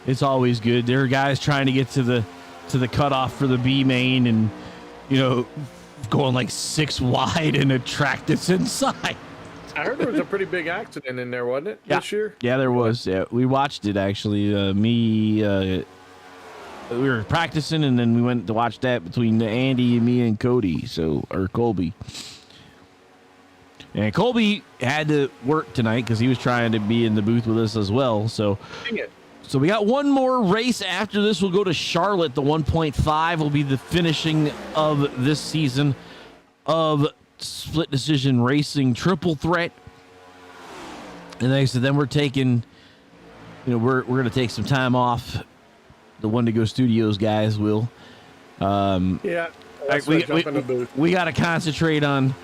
It's always good. There are guys trying to get to the cutoff for the B main and, going like 6 wide in a track that's inside. I heard there was a pretty big accident in there, wasn't it, this year? Yeah, there was. Yeah, we watched it, actually. We were practicing, and then we went to watch that between Andy and me and Cody, or Colby. And Colby had to work tonight because he was trying to be in the booth with us as well. So, dang it. So we got one more race after this. We'll go to Charlotte. The 1.5 will be the finishing of this season of Split Decision Racing Triple Threat. And like I said, then we're taking, we're going to take some time off. The Wendigo Studios guys will. Yeah. We got to concentrate on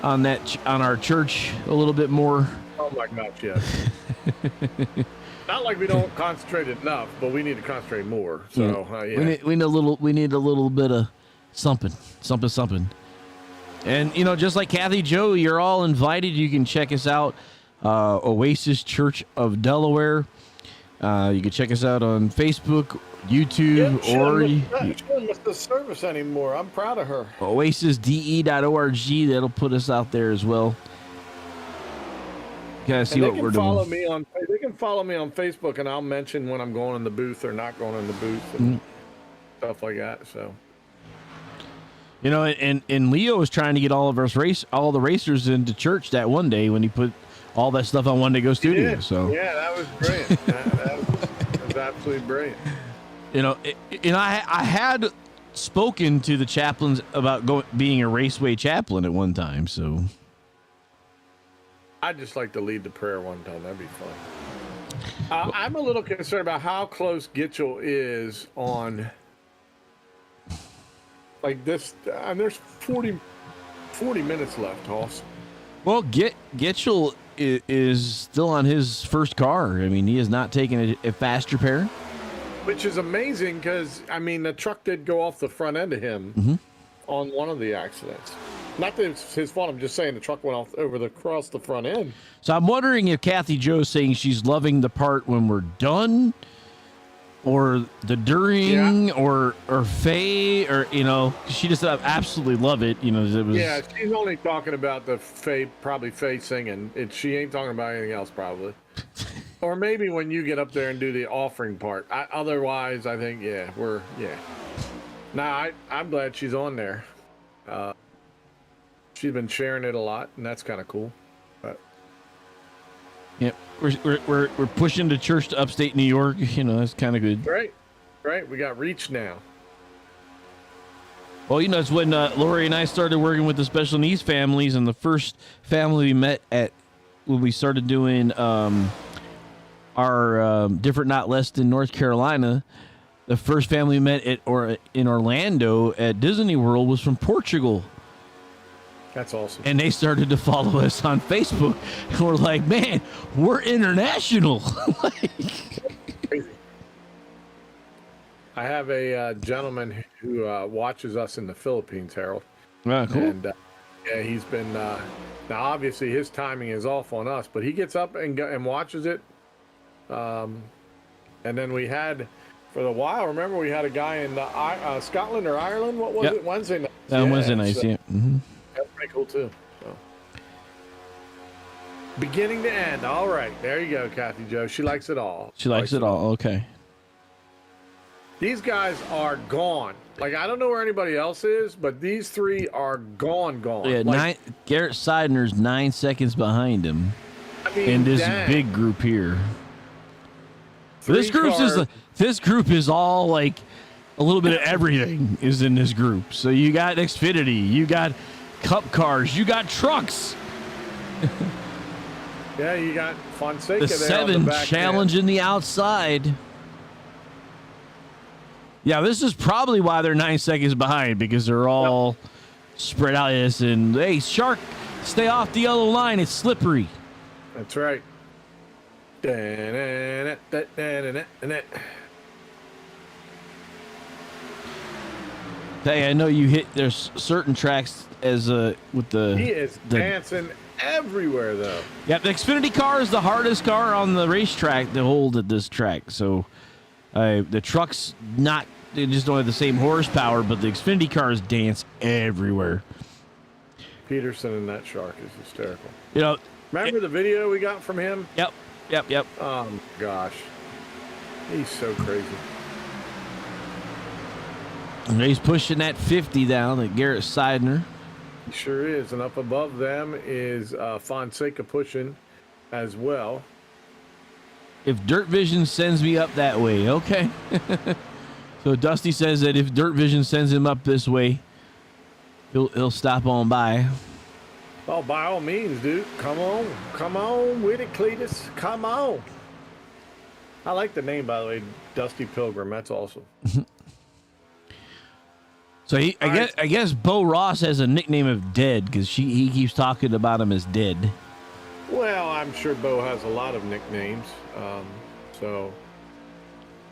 our church a little bit more. Oh my gosh, yes. Not like we don't concentrate enough, but we need to concentrate more. So yeah. We need a little bit of something. And just like Kathy Joe, you're all invited. You can check us out, Oasis Church of Delaware. You can check us out on Facebook, YouTube, she doesn't miss the service anymore. I'm proud of her. OasisDE.org. That'll put us out there as well. Gotta see what we're doing. They can follow me on Facebook, and I'll mention when I'm going in the booth or not going in the booth. And stuff like that. So, you know, and Leo was trying to get all the racers into church that one day when he put all that stuff on One Day Go Studio. So yeah, that was brilliant. that was absolutely brilliant. You know, I had spoken to the chaplains about being a raceway chaplain at one time. So I'd just like to lead the prayer one time. That'd be fun. I'm a little concerned about how close Gitchell is on like this. There's 40 minutes left, Hoss. Well, Gitchell is still on his first car. I mean, he has not taken a fast repair. Which is amazing because, I mean, the truck did go off the front end of him on one of the accidents. Not that it's his fault. I'm just saying the truck went off across the front end. So I'm wondering if Kathy Joe's saying she's loving the part when we're done, or the during, or Faye, or, you know, she just absolutely love it. You know, it was. Yeah, she's only talking about the Faye singing. She ain't talking about anything else, probably. Or maybe when you get up there and do the offering part. Otherwise, I think, Nah, I'm glad she's on there. She's been sharing it a lot, and that's kind of cool. But yeah, we're pushing the church to upstate New York. You know, that's kind of good. Right. We got reach now. Well, you know, it's when Lori and I started working with the special needs families, and the first family we met when we started doing our different not less than North Carolina. The first family we met in Orlando at Disney World was from Portugal. That's awesome. And they started to follow us on Facebook. And we're like, man, we're international. Crazy. I have a gentleman who watches us in the Philippines, Harold. Cool. And he's been now obviously his timing is off on us, but he gets up and watches it. And then we had, for a while, remember we had a guy in Scotland or Ireland? What was it? Wednesday night. Wednesday night, yeah. Mm-hmm. That's pretty cool, too. So. Beginning to end. All right. There you go, Kathy Joe. She likes it all. She likes it all. Okay. These guys are gone. Like, I don't know where anybody else is, but these three are gone. Yeah, Garrett Seidner's 9 seconds behind him. I mean, in this big group here. This group is all like a little bit of everything is in this group. So you got Xfinity, you got Cup cars, you got trucks. Yeah, you got Fonseca. The there 7 on the back challenging the outside. Yeah, this is probably why they're 9 seconds behind, because they're all spread out. And hey, Shark, stay off the yellow line. It's slippery. That's right. Hey, I know you hit. There's certain tracks as with the. He is dancing everywhere, though. Yeah, the Xfinity car is the hardest car on the racetrack to hold at this track. So, the trucks they just don't have the same horsepower, but the Xfinity cars dance everywhere. Peterson and that Shark is hysterical. You know, remember the video we got from him? Yep. Oh my gosh, he's so crazy. And he's pushing that 50 down at Garrett Seidner. He sure is, and up above them is Fonseca pushing as well. If Dirt Vision sends me up that way, okay. So Dusty says that if Dirt Vision sends him up this way, he'll stop on by. Well, by all means, dude. Come on with it, Cletus. Come on. I like the name, by the way, Dusty Pilgrim. That's awesome. So I guess Bo Ross has a nickname of Dead because he keeps talking about him as Dead. Well, I'm sure Bo has a lot of nicknames. So.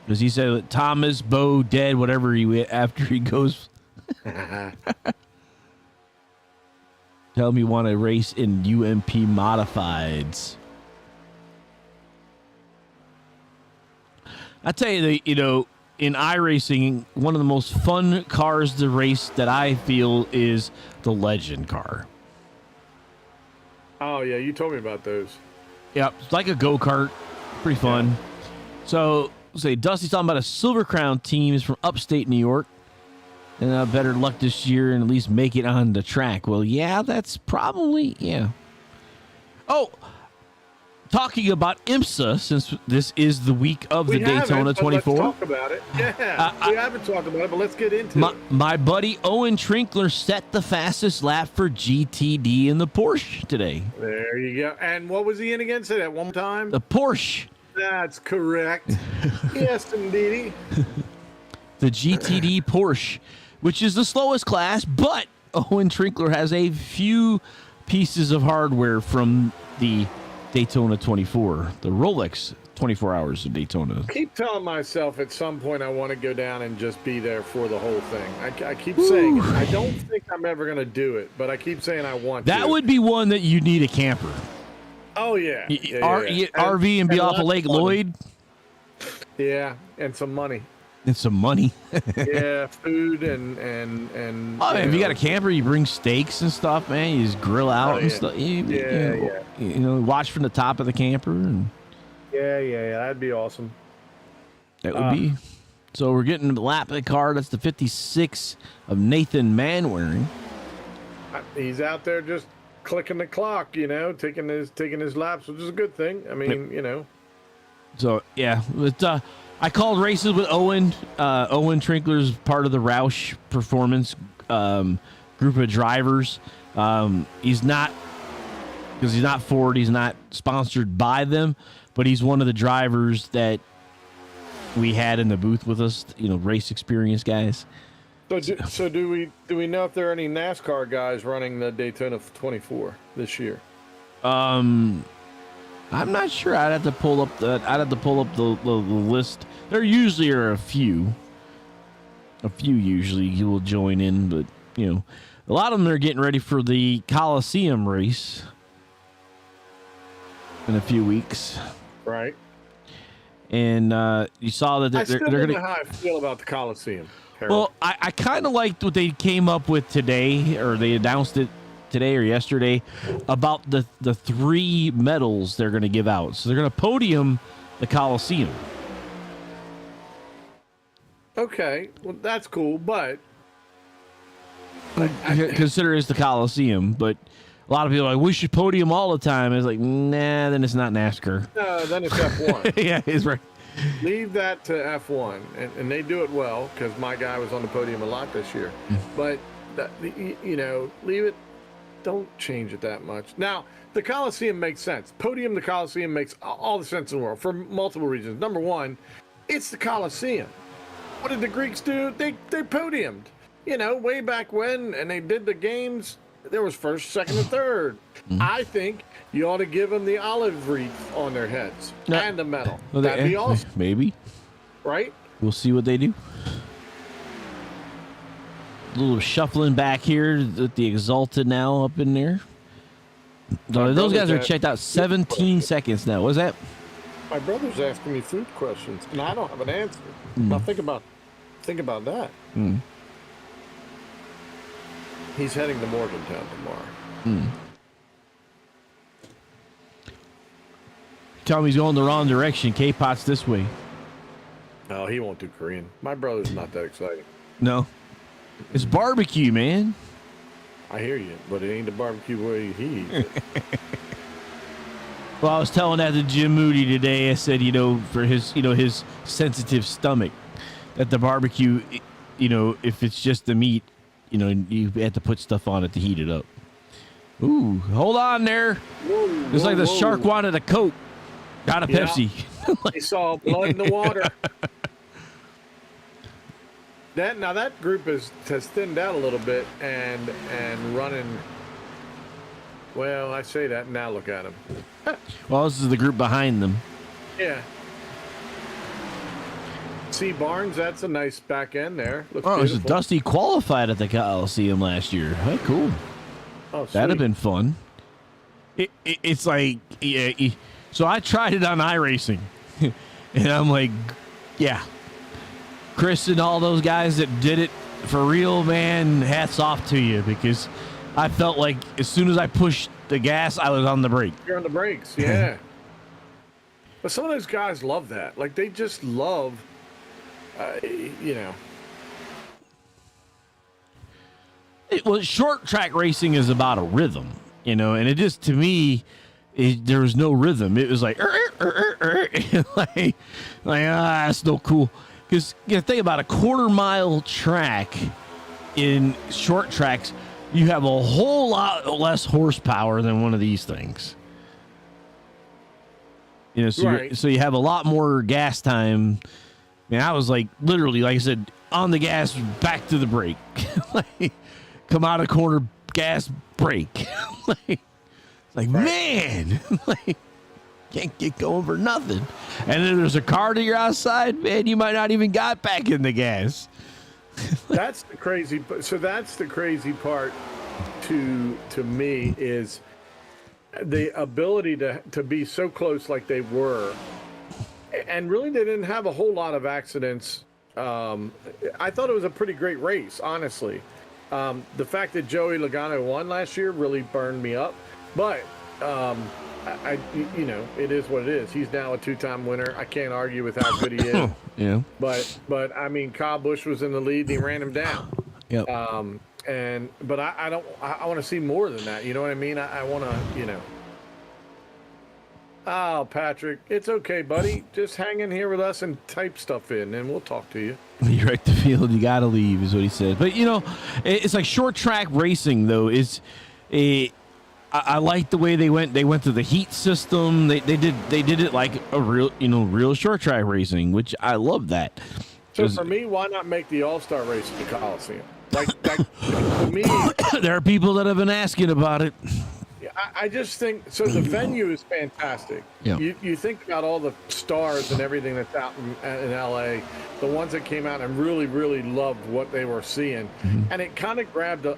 Because he said Thomas, Bo, Dead, whatever after he goes. Tell me you want to race in UMP modifieds. I tell you that, in iRacing, one of the most fun cars to race that I feel is the Legend car. Oh yeah, you told me about those. Yeah, it's like a go-kart, pretty fun. Yeah. So say Dusty's talking about a Silver Crown team is from upstate New York. And better luck this year and at least make it on the track. Well, yeah, that's probably, yeah. Oh, talking about IMSA, since this is the week of the Daytona 24. Let's talk about it. Yeah, we haven't talked about it, but let's get into it. My buddy Owen Trinkler set the fastest lap for GTD in the Porsche today. There you go. And what was he in against it at one time? The Porsche. That's correct. Yes, indeedy. The GTD Porsche, which is the slowest class, but Owen Trinkler has a few pieces of hardware from the Daytona 24, the Rolex 24 Hours of Daytona. I keep telling myself at some point I want to go down and just be there for the whole thing. I keep saying it. I don't think I'm ever going to do it, but I keep saying I want to. That would be one that you need a camper. Oh, yeah. RV and be off of Lake Lloyd. Yeah, and some money. And some money. Yeah, food and if you got a camper, you bring steaks and stuff, man. You just grill out and stuff. You know, watch from the top of the camper. And yeah, that'd be awesome. That would be. So we're getting the lap of the car. That's the 56 of Nathan Manwaring. He's out there just clicking the clock, you know, taking his laps, which is a good thing. I mean, you know. So yeah, but I called races with Owen. Owen Trinkler's part of the Roush Performance group of drivers. He's not, because he's not Ford. He's not sponsored by them, but he's one of the drivers that we had in the booth with us. You know, race experience guys. So do we know if there are any NASCAR guys running the Daytona 24 this year? I'm not sure. I'd have to pull up the list. There usually are a few. Usually you will join in, but you know, a lot of them are getting ready for the Coliseum race in a few weeks. Right. And you saw that they're going to. How I feel about the Coliseum. Harold. Well, I kind of liked what they came up with today, or they announced it today or yesterday, about the 3 medals they're going to give out. So they're going to podium the Coliseum. Okay, well that's cool, but consider it's the Coliseum. But a lot of people are like, we should podium all the time. It's like, nah, then it's not NASCAR. No, then it's F1. Yeah, he's right. Leave that to F1, and they do it well because my guy was on the podium a lot this year. But you know, leave it. Don't change it that much. Now, the Coliseum makes sense. Podium the Coliseum makes all the sense in the world for multiple reasons. Number one, it's the Coliseum. What did the Greeks do? They podiumed. You know, way back when, and they did the games. There was first, second, and third. I think you ought to give them the olive wreath on their heads and the medal. Well, that'd be awesome. Maybe. Right? We'll see what they do. A little shuffling back here with the Exalted now up in there. Those guys are checked out 17 seconds now. What's that? My brother's asking me food questions, and I don't have an answer. Now think about that. He's heading to Morgantown tomorrow. Tell him he's going the wrong direction. K-Pot's this way. Oh, he won't do Korean. My brother's not that exciting. No. It's barbecue, man. I hear you, but it ain't the barbecue way he eats it. Well, I was telling that to Jim Moody today. I said, you know, for his, you know, his sensitive stomach, that the barbecue, you know, if it's just the meat, you know, you have to put stuff on it to heat it up. Ooh, hold on there. It's like the shark wanted a Coke, not a Pepsi. He saw blood in the water. That group has thinned out a little bit and running. Well, I say that, now look at them. Well, this is the group behind them. Yeah. See Barnes, that's a nice back end there. Looks beautiful. Dusty qualified at the Coliseum last year. Hey, cool. Oh, that'd have been fun. It's like, yeah. So I tried it on iRacing, and I'm like, yeah. Chris and all those guys that did it for real, man, hats off to you, because I felt like as soon as I pushed the gas, I was on the brake. You're on the brakes, yeah. But some of those guys love that. Like they just love, you know. Well, short track racing is about a rhythm, you know, and it just, to me, there was no rhythm. It was like, that's no cool. Because you know, think about a quarter-mile track in short tracks, you have a whole lot less horsepower than one of these things. You know, so, right. so you have a lot more gas time. Man, I was like, literally, like I said, on the gas, back to the brake. Like, come out of corner, gas, brake. Like right. Man, like, can't get going for nothing. And then there's a car to your outside, man, you might not even got back in the gas. That's the crazy. So that's the crazy part to me is the ability to be so close like they were, and really they didn't have a whole lot of accidents. I thought it was a pretty great race, honestly. The fact that Joey Logano won last year really burned me up, but I you know, it is what it is. He's now a 2-time winner. I can't argue with how good he is. Yeah. But I mean, Kyle Busch was in the lead and he ran him down. Yep. But I want to see more than that. You know what I mean? I want to, you know. Oh, Patrick, it's okay, buddy. Just hang in here with us and type stuff in, and we'll talk to you. You're at the field, you got to leave, is what he said. But, you know, it's like short track racing, though, is I like the way they went. They went to the heat system. They did it like a real short track racing, which I love that. So for me, why not make the All-Star race at the Coliseum? Like to me, there are people that have been asking about it. I just think so. The venue is fantastic. Yeah. You think about all the stars and everything that's out in LA, the ones that came out and really loved what they were seeing, and it kind of grabbed a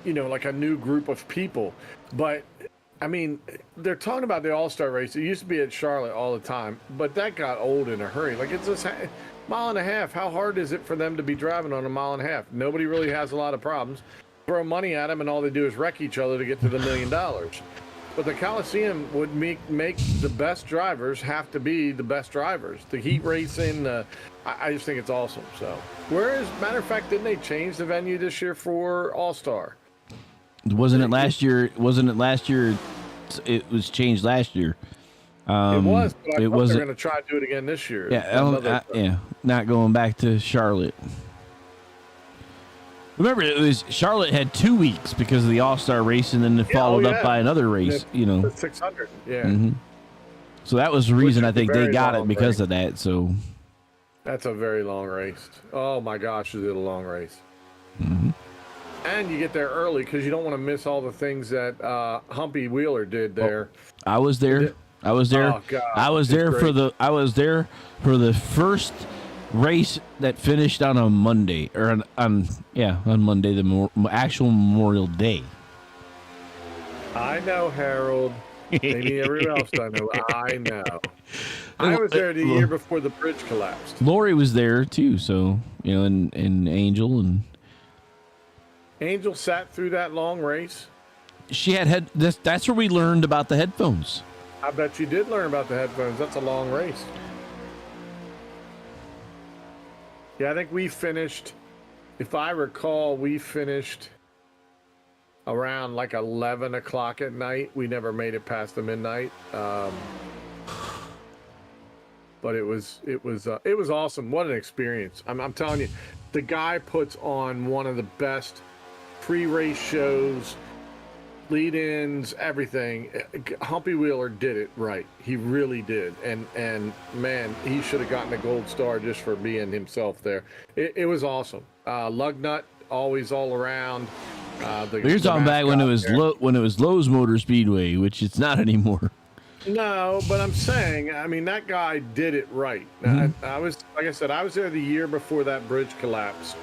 like a new group of people. But I mean, they're talking about the All-Star race. It used to be at Charlotte all the time, but that got old in a hurry. Like it's just mile and a half. How hard is it for them to be driving on a mile and a half? Nobody really has a lot of problems. Throw money at them, and all they do is wreck each other to get to the $1 million. But the Coliseum would make the best drivers have to be the best drivers. The heat racing, I just think it's awesome. So, matter of fact, didn't they change the venue this year for All-Star? Wasn't it last year? It was changed last year. It was, but I thought they're going to try to do it again this year. Yeah, not going back to Charlotte. Remember, Charlotte had 2 weeks because of the All-Star race, and then it followed up by another race. The 600. Yeah. Mm-hmm. So that was the reason I think they got it because of that. So that's a very long race. Oh my gosh, is it a long race? Mm-hmm. And you get there early because you don't want to miss all the things that Humpy Wheeler did there. I was there. I was there. Oh, God, I was there for the first race that finished on a Monday, or on Monday, the actual Memorial Day. I know, Harold. Maybe everyone else I know. I know. I was there the year before the bridge collapsed. Lori was there too, so and Angel sat through that long race. She had that's where we learned about the headphones. I bet you did learn about the headphones. That's a long race. Yeah, I think we finished, if I recall, we finished around like 11 o'clock at night. We never made it past the midnight. But it was awesome. What an experience. I'm telling you, the guy puts on one of the best pre-race shows, lead-ins, everything. Humpy Wheeler did it right. He really did. And man, he should have gotten a gold star just for being himself there. It was awesome. Lugnut always all around. You're talking back when it was Lowe's Motor Speedway, which it's not anymore. No, but I'm saying, I mean, that guy did it right. Mm-hmm. I was, like I said, I was there the year before that bridge collapsed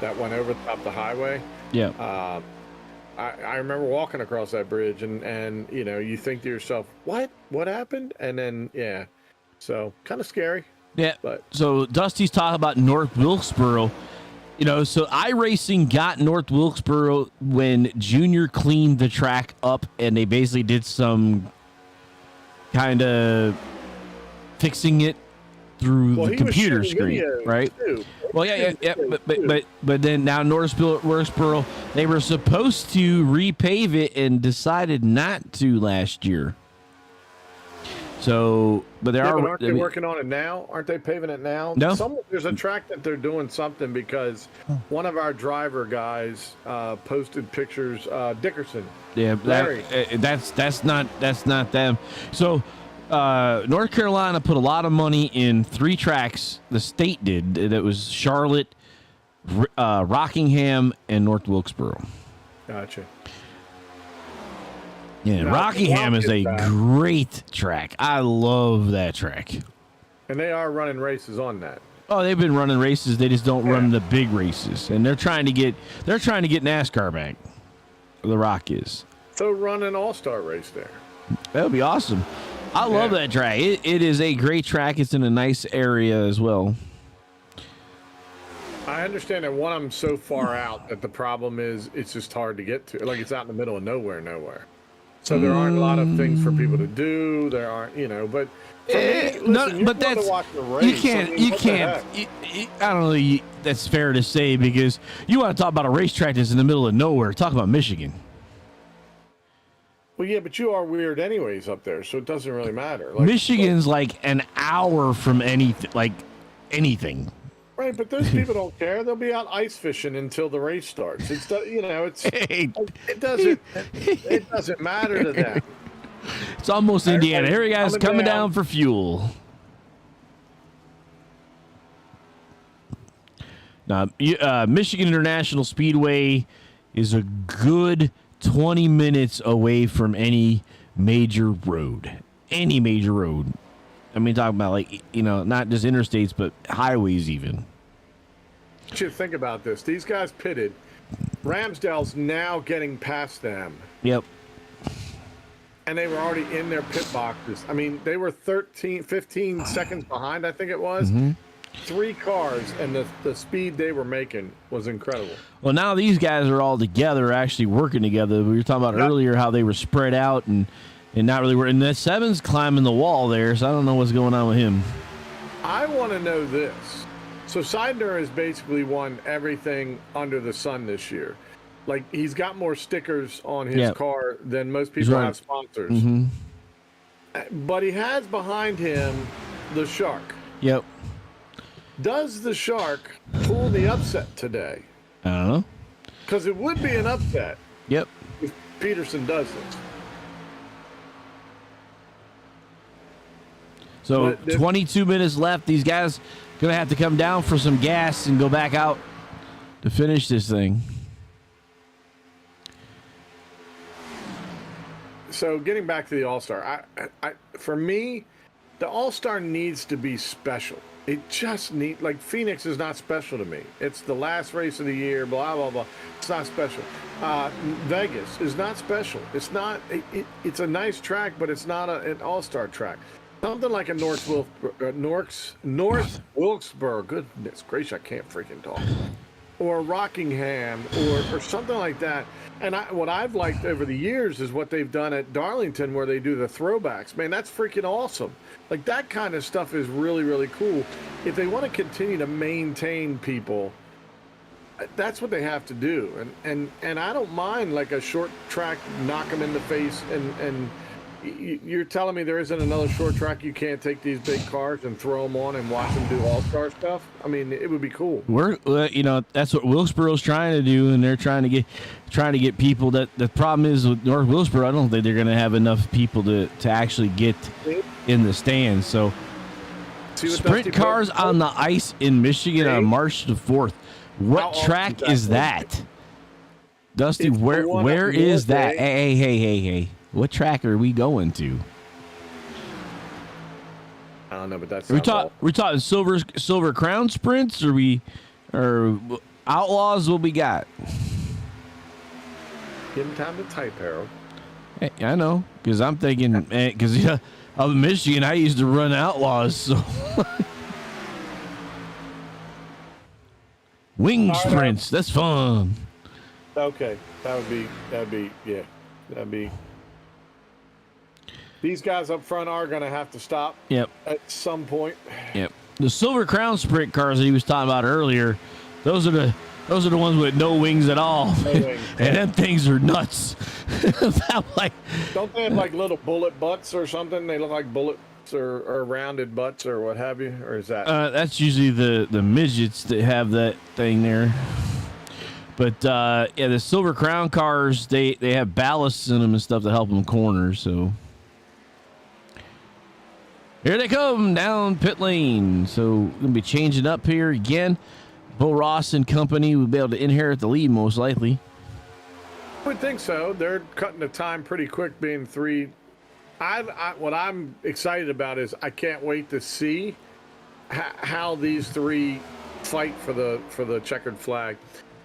that went over the top of the highway. Yeah. I remember walking across that bridge and you think to yourself, what happened? And then, yeah, so kind of scary. Yeah. But so Dusty's talking about North Wilkesboro. So iRacing got North Wilkesboro when Junior cleaned the track up, and they basically did some kind of fixing it through Well, the he was computer shooting screen, videos, right? too. Well, yeah. But then now Norrisboro, they were supposed to repave it and decided not to last year. So, but But aren't they working on it now? Aren't they paving it now? No. There's a track that they're doing something because one of our driver guys posted pictures. Dickerson. Yeah, Larry. that's not them. So, North Carolina put a lot of money in 3 tracks. The state did. That was Charlotte, Rockingham, and North Wilkesboro. Gotcha. Yeah, Now, Rockingham is a great track. I love that track. And they are running races on that. Oh, they've been running races. They just don't run the big races, and they're trying to get NASCAR back. The Rock is. So run an all-star race there. That would be awesome. I love that track. It is a great track. It's in a nice area as well. I understand that one of them so far out that the problem is it's just hard to get to. Like it's out in the middle of nowhere. So there aren't a lot of things for people to do. There aren't, but for me, listen, but that's you can't. I don't know. That's fair to say because you want to talk about a racetrack that's in the middle of nowhere. Talk about Michigan. Well, yeah, but you are weird anyways up there, so it doesn't really matter. Michigan's like an hour from anything. Right, but those people don't care. They'll be out ice fishing until the race starts. It doesn't matter to them. It's almost Indiana. Here, guys, coming down for fuel. Now, Michigan International Speedway is a good 20 minutes away from any major road. Any major road. I mean, talking about not just interstates, but highways even. You should think about this. These guys pitted. Ramsdale's now getting past them. Yep. And they were already in their pit boxes. I mean, they were 15 seconds behind, I think it was. Mm-hmm. 3 cars, and the speed they were making was incredible. Well, now these guys are all together, actually working together. We were talking about earlier how they were spread out and not really working. And that 7's climbing the wall there, so I don't know what's going on with him. I want to know this. So Seidner has basically won everything under the sun this year. Like, he's got more stickers on his car than most people have sponsors. Mm-hmm. But he has behind him the Shark. Yep. Does the Shark pull the upset today? I don't know. Because it would be an upset. Yep. If Peterson does this. So 22 minutes left. These guys going to have to come down for some gas and go back out to finish this thing. So getting back to the All-Star, for me, the All-Star needs to be special. It just needs, like, Phoenix is not special to me. It's the last race of the year, blah, blah, blah. It's not special. Vegas is not special. It's not, it's a nice track, but it's not an All-Star track. Something like a North Wilkesboro, goodness gracious, I can't freaking talk. Or Rockingham, or something like that. And what I've liked over the years is what they've done at Darlington, where they do the throwbacks. Man, that's freaking awesome. Like, that kind of stuff is really, really cool. If they want to continue to maintain people, that's what they have to do. And I don't mind, like, a short track, knock them in the face, and you're telling me there isn't another short track you can't take these big cars and throw them on and watch them do all-star stuff? I mean, it would be cool. That's what Wilkesboro's trying to do, and they're trying to get people. That the problem is with North Wilkesboro, I don't think they're going to have enough people to actually get in the stands. So sprint cars on the ice in Michigan on March the 4th. What track is that? Dusty, where is that? Hey. What track are we going to? I don't know, but that's we're talking silver crown sprints, or outlaws. What we got? Give him time to type, Harold. Hey, I know, because I'm thinking, because up in Michigan, I used to run outlaws. So wing sprints, that's fun. Okay, that'd be. These guys up front are going to have to stop. Yep. At some point. Yep. The Silver Crown sprint cars that he was talking about earlier, those are the ones with no wings at all. No wings, and them things are nuts. Like, don't they have like little bullet butts or something? They look like bullets or rounded butts or what have you? Or is that? That's usually the midgets that have that thing there. But yeah, the Silver Crown cars, they have ballasts in them and stuff to help them corner. So here they come down pit lane. So we're gonna be changing up here again. Bo Ross and company will be able to inherit the lead most likely. I would think so. They're cutting the time pretty quick, being 3. What I'm excited about is I can't wait to see how these 3 fight for the checkered flag.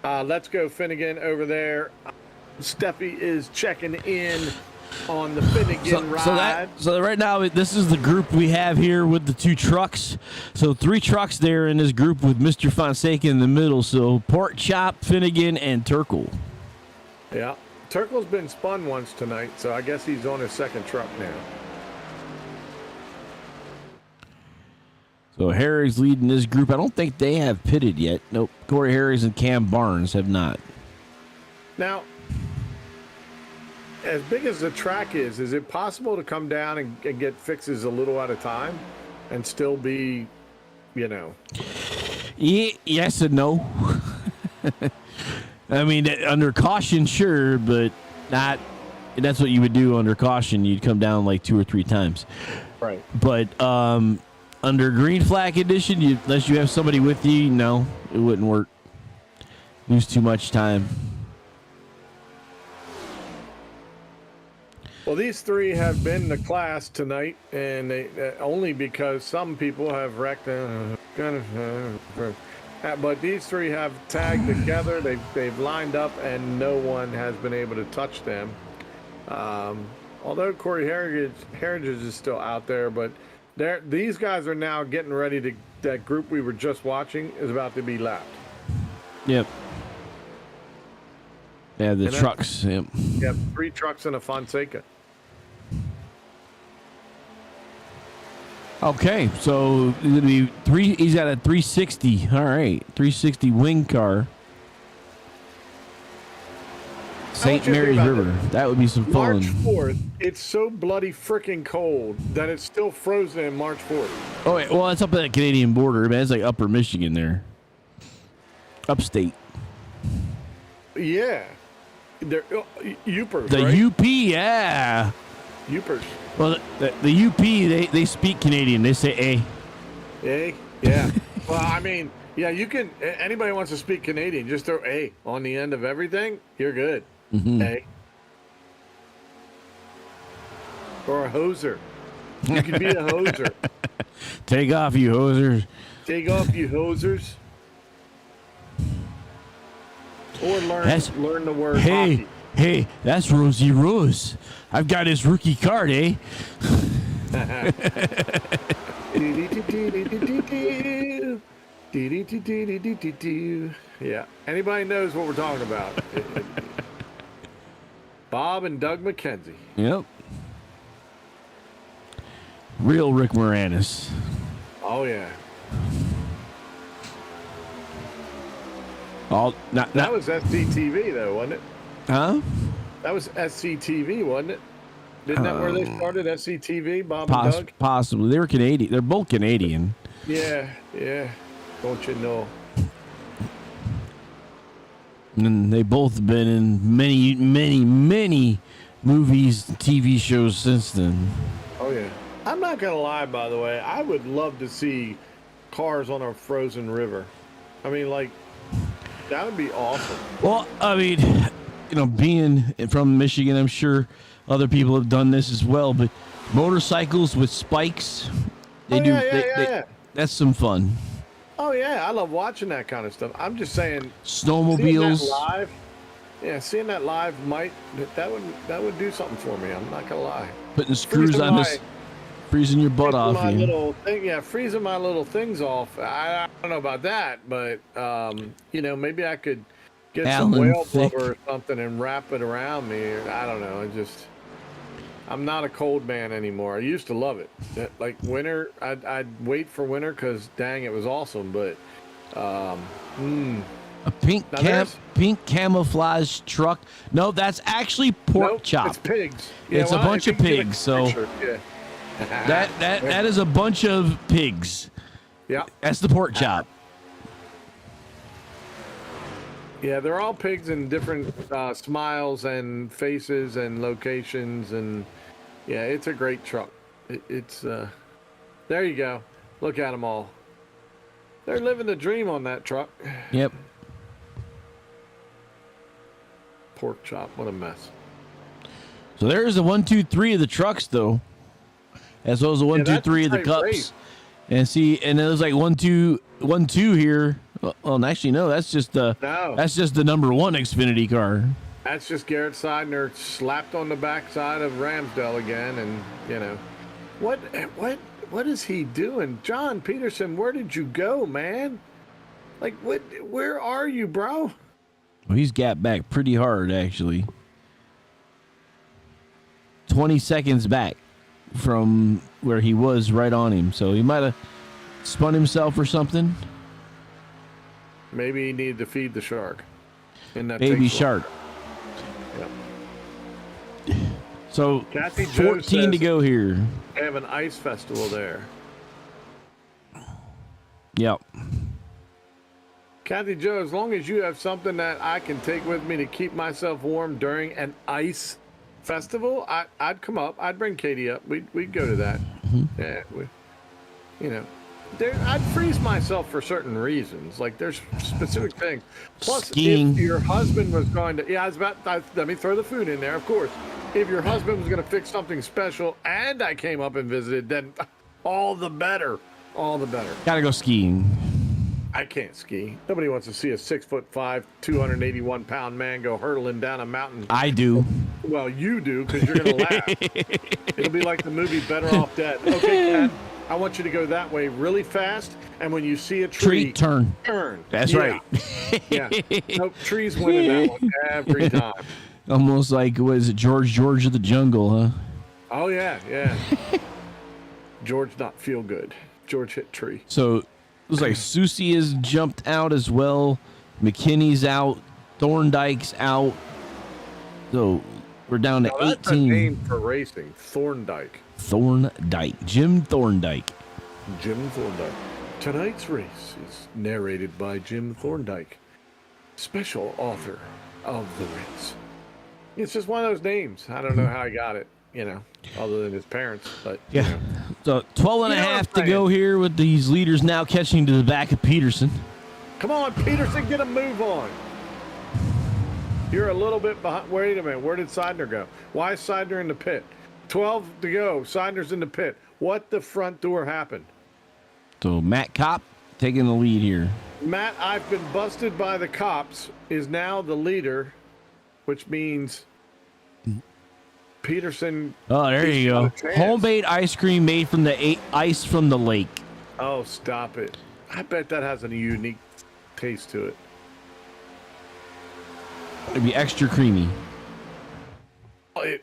Let's go Finnegan over there. Steffi is checking in on the Finnegan ride. So right now, this is the group we have here with the 2 trucks. So 3 trucks there in this group with Mr. Fonseca in the middle. So Pork Chop, Finnegan, and Turkle. Yeah. Turkle's been spun once tonight, so I guess he's on his 2nd truck now. So Harry's leading this group. I don't think they have pitted yet. Nope. Corey Harris and Cam Barnes have not. Now, as big as the track is it possible to come down and get fixes a little at a time and still be, Yes and no. I mean, under caution, sure, but not. That's what you would do under caution. You'd come down like 2 or 3 times. Right. But under green flag condition, unless you have somebody with you, no, it wouldn't work. Lose too much time. Well, these 3 have been the class tonight, and they only because some people have wrecked. But these 3 have tagged together. They've lined up, and no one has been able to touch them. Although Corey Heritage is still out there, but these guys are now getting ready to. That group we were just watching is about to be lapped. Yep. Yeah, the trucks. Yep. Yep, 3 trucks and a Fonseca. Okay, so it's gonna be 3. He's got a 360. All right, 360 wing car. St. Mary's River. That would be some fun. March 4th, it's so bloody freaking cold that it's still frozen in March 4th. Oh, wait, well, it's up at the Canadian border, man. It's like upper Michigan there. Upstate. Yeah. They're Upers, The right? UP, yeah. Upers. Well, the UP, they speak Canadian. They say A. A? Yeah. Well, I mean, yeah, you can, anybody wants to speak Canadian, just throw A on the end of everything. You're good. Mm-hmm. A. Or a hoser. You can be a hoser. Take off, you hosers. Take off, you hosers. Or learn the word hockey. Hey, that's Rosie Rose. I've got his rookie card, eh? Yeah. Anybody knows what we're talking about. Bob and Doug McKenzie. Yep. Real Rick Moranis. Oh, yeah. That was SCTV, though, wasn't it? Huh? That was SCTV, wasn't it? Isn't that where they started, SCTV, Bob and Doug? Possibly. They were Canadian. They're both Canadian. Yeah. Don't you know? And they both been in many, many, many movies, TV shows since then. Oh, yeah. I'm not going to lie, by the way. I would love to see cars on a frozen river. I mean, like, that would be awesome. Well, I mean, being from Michigan, I'm sure other people have done this as well, but motorcycles with spikes, that's some fun. Oh, yeah. I love watching that kind of stuff. I'm just saying. Snowmobiles. Seeing that live, seeing that live that would do something for me. I'm not going to lie. Putting screws on this. Freezing your butt off. Freezing my little things off. I don't know about that, but maybe I could get some whale blubber or something and wrap it around me. I don't know. I'm not a cold man anymore. I used to love it. Like winter, I'd wait for winter because dang, it was awesome. But A pink there's- pink camouflage truck. No, that's actually pork nope, chop. it's pigs. It's a bunch of if you can get a pigs, so- picture, yeah. That is a bunch of pigs. Yeah. That's the pork chop. Yeah, they're all pigs in different smiles and faces and locations, and yeah, it's a great truck. It's there you go. Look at them all. They're living the dream on that truck. Yep. Pork chop, what a mess. So there's the 1, 2, 3 of the trucks, though, as well as the 1, 2, that's 3 of the great cups. race. And see, and it was like 1, 2, 1, 2 here. Well, actually, no, that's just the number 1 Xfinity car. That's just Garrett Seidner slapped on the backside of Ramsdale again, and you know, what is he doing, John Peterson? Where did you go, man? Like, where are you, bro? Well, he's got back pretty hard, actually. 20 seconds back from where he was right on him. So he might have spun himself or something. Maybe he needed to feed the shark. And that Baby takes shark. Yep. So Kathy Jo 14 to says go here. They have an ice festival there. Yep. Kathy Jo, as long as you have something that I can take with me to keep myself warm during an ice festival, I'd come up. I'd bring Katie up. We'd go to that. Yeah, you know, I'd freeze myself for certain reasons. Like there's specific things. Plus, Skiing. if your husband was going to, let me throw the food in there. Of course, if your husband was going to fix something special and I came up and visited, then all the better. All the better. Gotta go skiing. I can't ski. Nobody wants to see a 6'5", 281-pound man go hurtling down a mountain. I do. Well, you do because you're going to laugh. It'll be like the movie Better Off Dead. Okay, Kat, I want you to go that way really fast, and when you see a tree, turn. That's right. Yeah. Nope, trees winning that one every time. Almost like, what is it, George of the Jungle, huh? Oh, yeah, yeah. George not feel good. George hit tree. So it was like Susie has jumped out as well. McKinney's out. Thorndike's out. So we're down to Now, that's 18. a name for racing. Thorndike. Thorndike. Jim Thorndike. Jim Thorndike. Tonight's race is narrated by Jim Thorndike, special author of the race. It's just one of those names. I don't know how he got it, you know, other than his parents. But Yeah. you know. So 12 and a You know what half I'm to go saying. here with these leaders now catching to the back of Peterson. Come on, Peterson, get a move on. You're a little bit behind. Wait a minute. Where did Seidner go? Why is Seidner in the pit? 12 to go. Seidner's in the pit. What the front door happened? So Matt Kopp taking the lead here. Matt, I've been busted by the cops, is now the leader, which means Peterson. Oh, there you go. got a chance. Homemade ice cream made from the ice from the lake. Oh, stop it. I bet that has a unique taste to it. It'd be extra creamy. I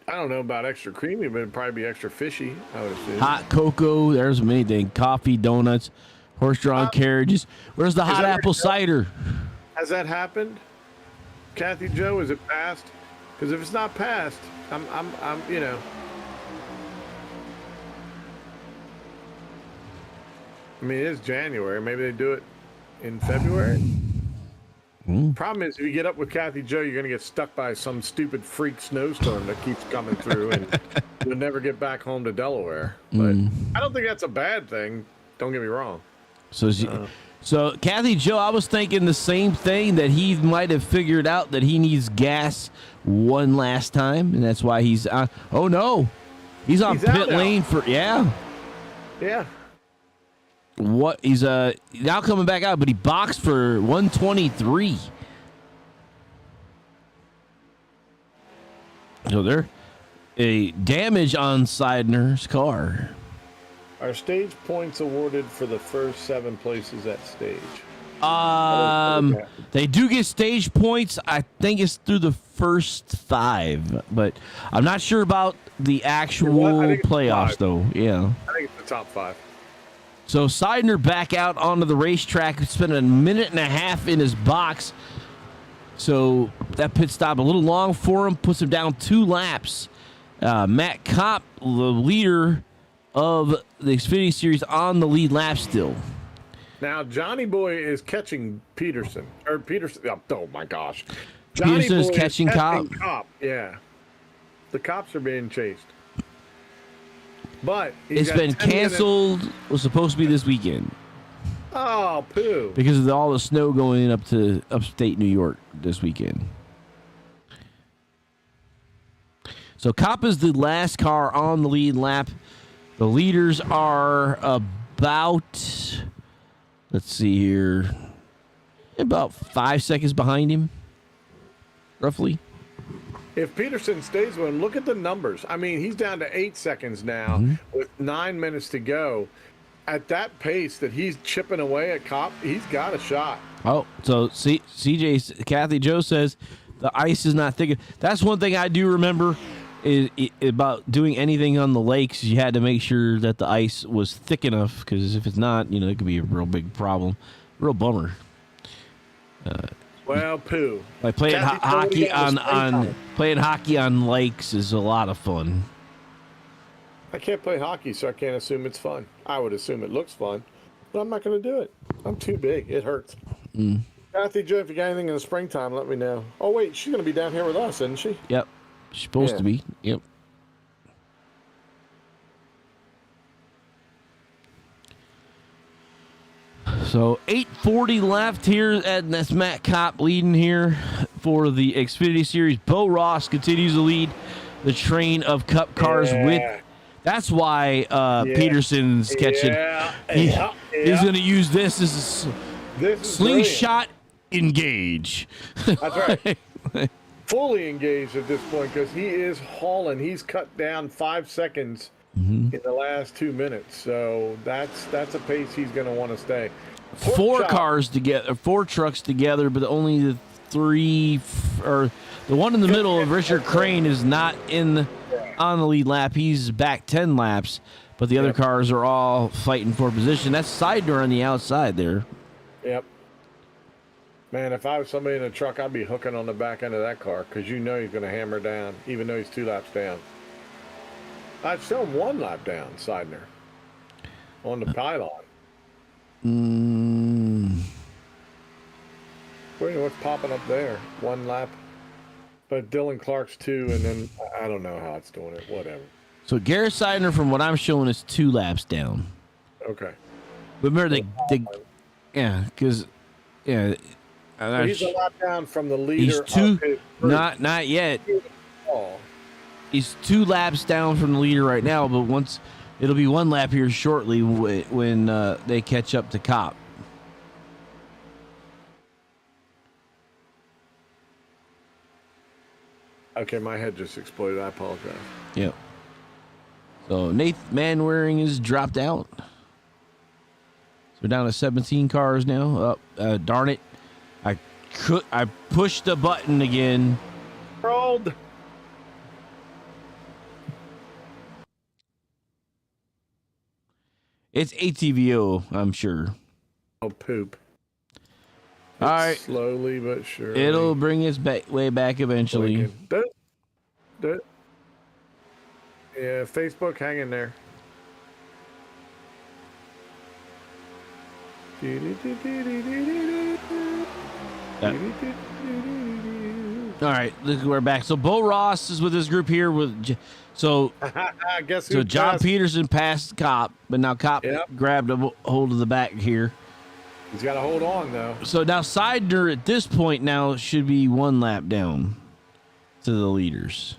don't know about extra creamy, but it'd probably be extra fishy, I would assume. Hot cocoa. There's many things. Coffee, donuts, horse-drawn carriages. Where's the hot that apple your- cider? Has that happened? Kathy Jo, is it passed? Because if it's not passed, I'm, you know. I mean, it is January. Maybe they do it in February. Problem is, if you get up with Kathy Jo, you're going to get stuck by some stupid freak snowstorm that keeps coming through, and you'll never get back home to Delaware. But I don't think that's a bad thing. Don't get me wrong. So Kathy Jo, I was thinking the same thing, that he might have figured out that he needs gas one last time, and that's why he's on. Oh no, he's on He's out pit now. lane for Yeah. What he's now coming back out, but he boxed for 123. So there, a damage on Seidner's car. Are stage points awarded for the first 7 places at stage? They do get stage points. I think it's through the first 5, but I'm not sure about the actual I think it's playoffs, 5. though. Yeah. I think it's the top 5. So Seidner back out onto the racetrack. Spent a minute and a half in his box. So that pit stop a little long for him. Puts him down 2 laps. Matt Kopp, the leader of the Xfinity Series, on the lead lap still. Now, Johnny Boy is catching Peterson. Oh, my gosh. Johnny Peterson is Boy catching Kopp. Yeah. The cops are being chased. But It's been canceled. Was supposed to be this weekend. Oh, poo. Because of all the snow going up to upstate New York this weekend. So Kopp is the last car on the lead lap. The leaders are about, let's see here, about 5 seconds behind him, roughly. If Peterson stays with him, look at the numbers. I mean, he's down to 8 seconds now with 9 minutes to go. At that pace that he's chipping away at Kopp, he's got a shot. Oh, so Kathy Joe says the ice is not thick. That's one thing I do remember is about doing anything on the lakes. You had to make sure that the ice was thick enough, because if it's not, it could be a real big problem. Real bummer. Well, poo. Like playing hockey playing hockey on lakes is a lot of fun. I can't play hockey, so I can't assume it's fun. I would assume it looks fun, but I'm not going to do it. I'm too big. It hurts. Kathy Joe, if you got anything in the springtime, let me know. Oh, wait, she's going to be down here with us, isn't she? Yep. She's supposed to be. Yep. So 8:40 left here, and that's Matt Kopp leading here for the Xfinity Series. Bo Ross continues to lead the train of Cup cars with. That's why Peterson's catching. He's going to use this as slingshot engage. That's right. Fully engaged at this point, because he is hauling. He's cut down 5 seconds in the last 2 minutes. So that's a pace he's going to want to stay. Four cars together, 4 trucks together, but only the 3 or the one in the middle of Richard Crane is not on the lead lap. He's back 10 laps, but the other cars are all fighting for position. That's Seidner on the outside there. Yep. Man, if I was somebody in a truck, I'd be hooking on the back end of that car, because he's going to hammer down, even though he's 2 laps down. I'd still 1 lap down, Seidner, on the pylon. What's popping up there? 1 lap. But Dylan Clark's 2, and then I don't know how it's doing it. Whatever. So Garrett Seidner, from what I'm showing, is 2 laps down. Okay. Remember because he's a lap down from the leader. He's 2, not yet. He's 2 laps down from the leader right now, but it'll be 1 lap here shortly when they catch up to Kopp. Okay, my head just exploded. I apologize. Yep. So Nathan Manwaring is dropped out. So we're down to 17 cars now. Darn it. I pushed the button again. Rolled. It's ATVO, I'm sure. Oh, poop. All right. Slowly but surely. It'll bring its way back eventually. Yeah, Facebook, hang in there. All right, we're back. So Bo Ross is with this group here Guess so John Peterson passed Kopp, but now Kopp grabbed a hold of the back here. He's got to hold on, though. So now Seidner at this point now should be 1 lap down to the leaders.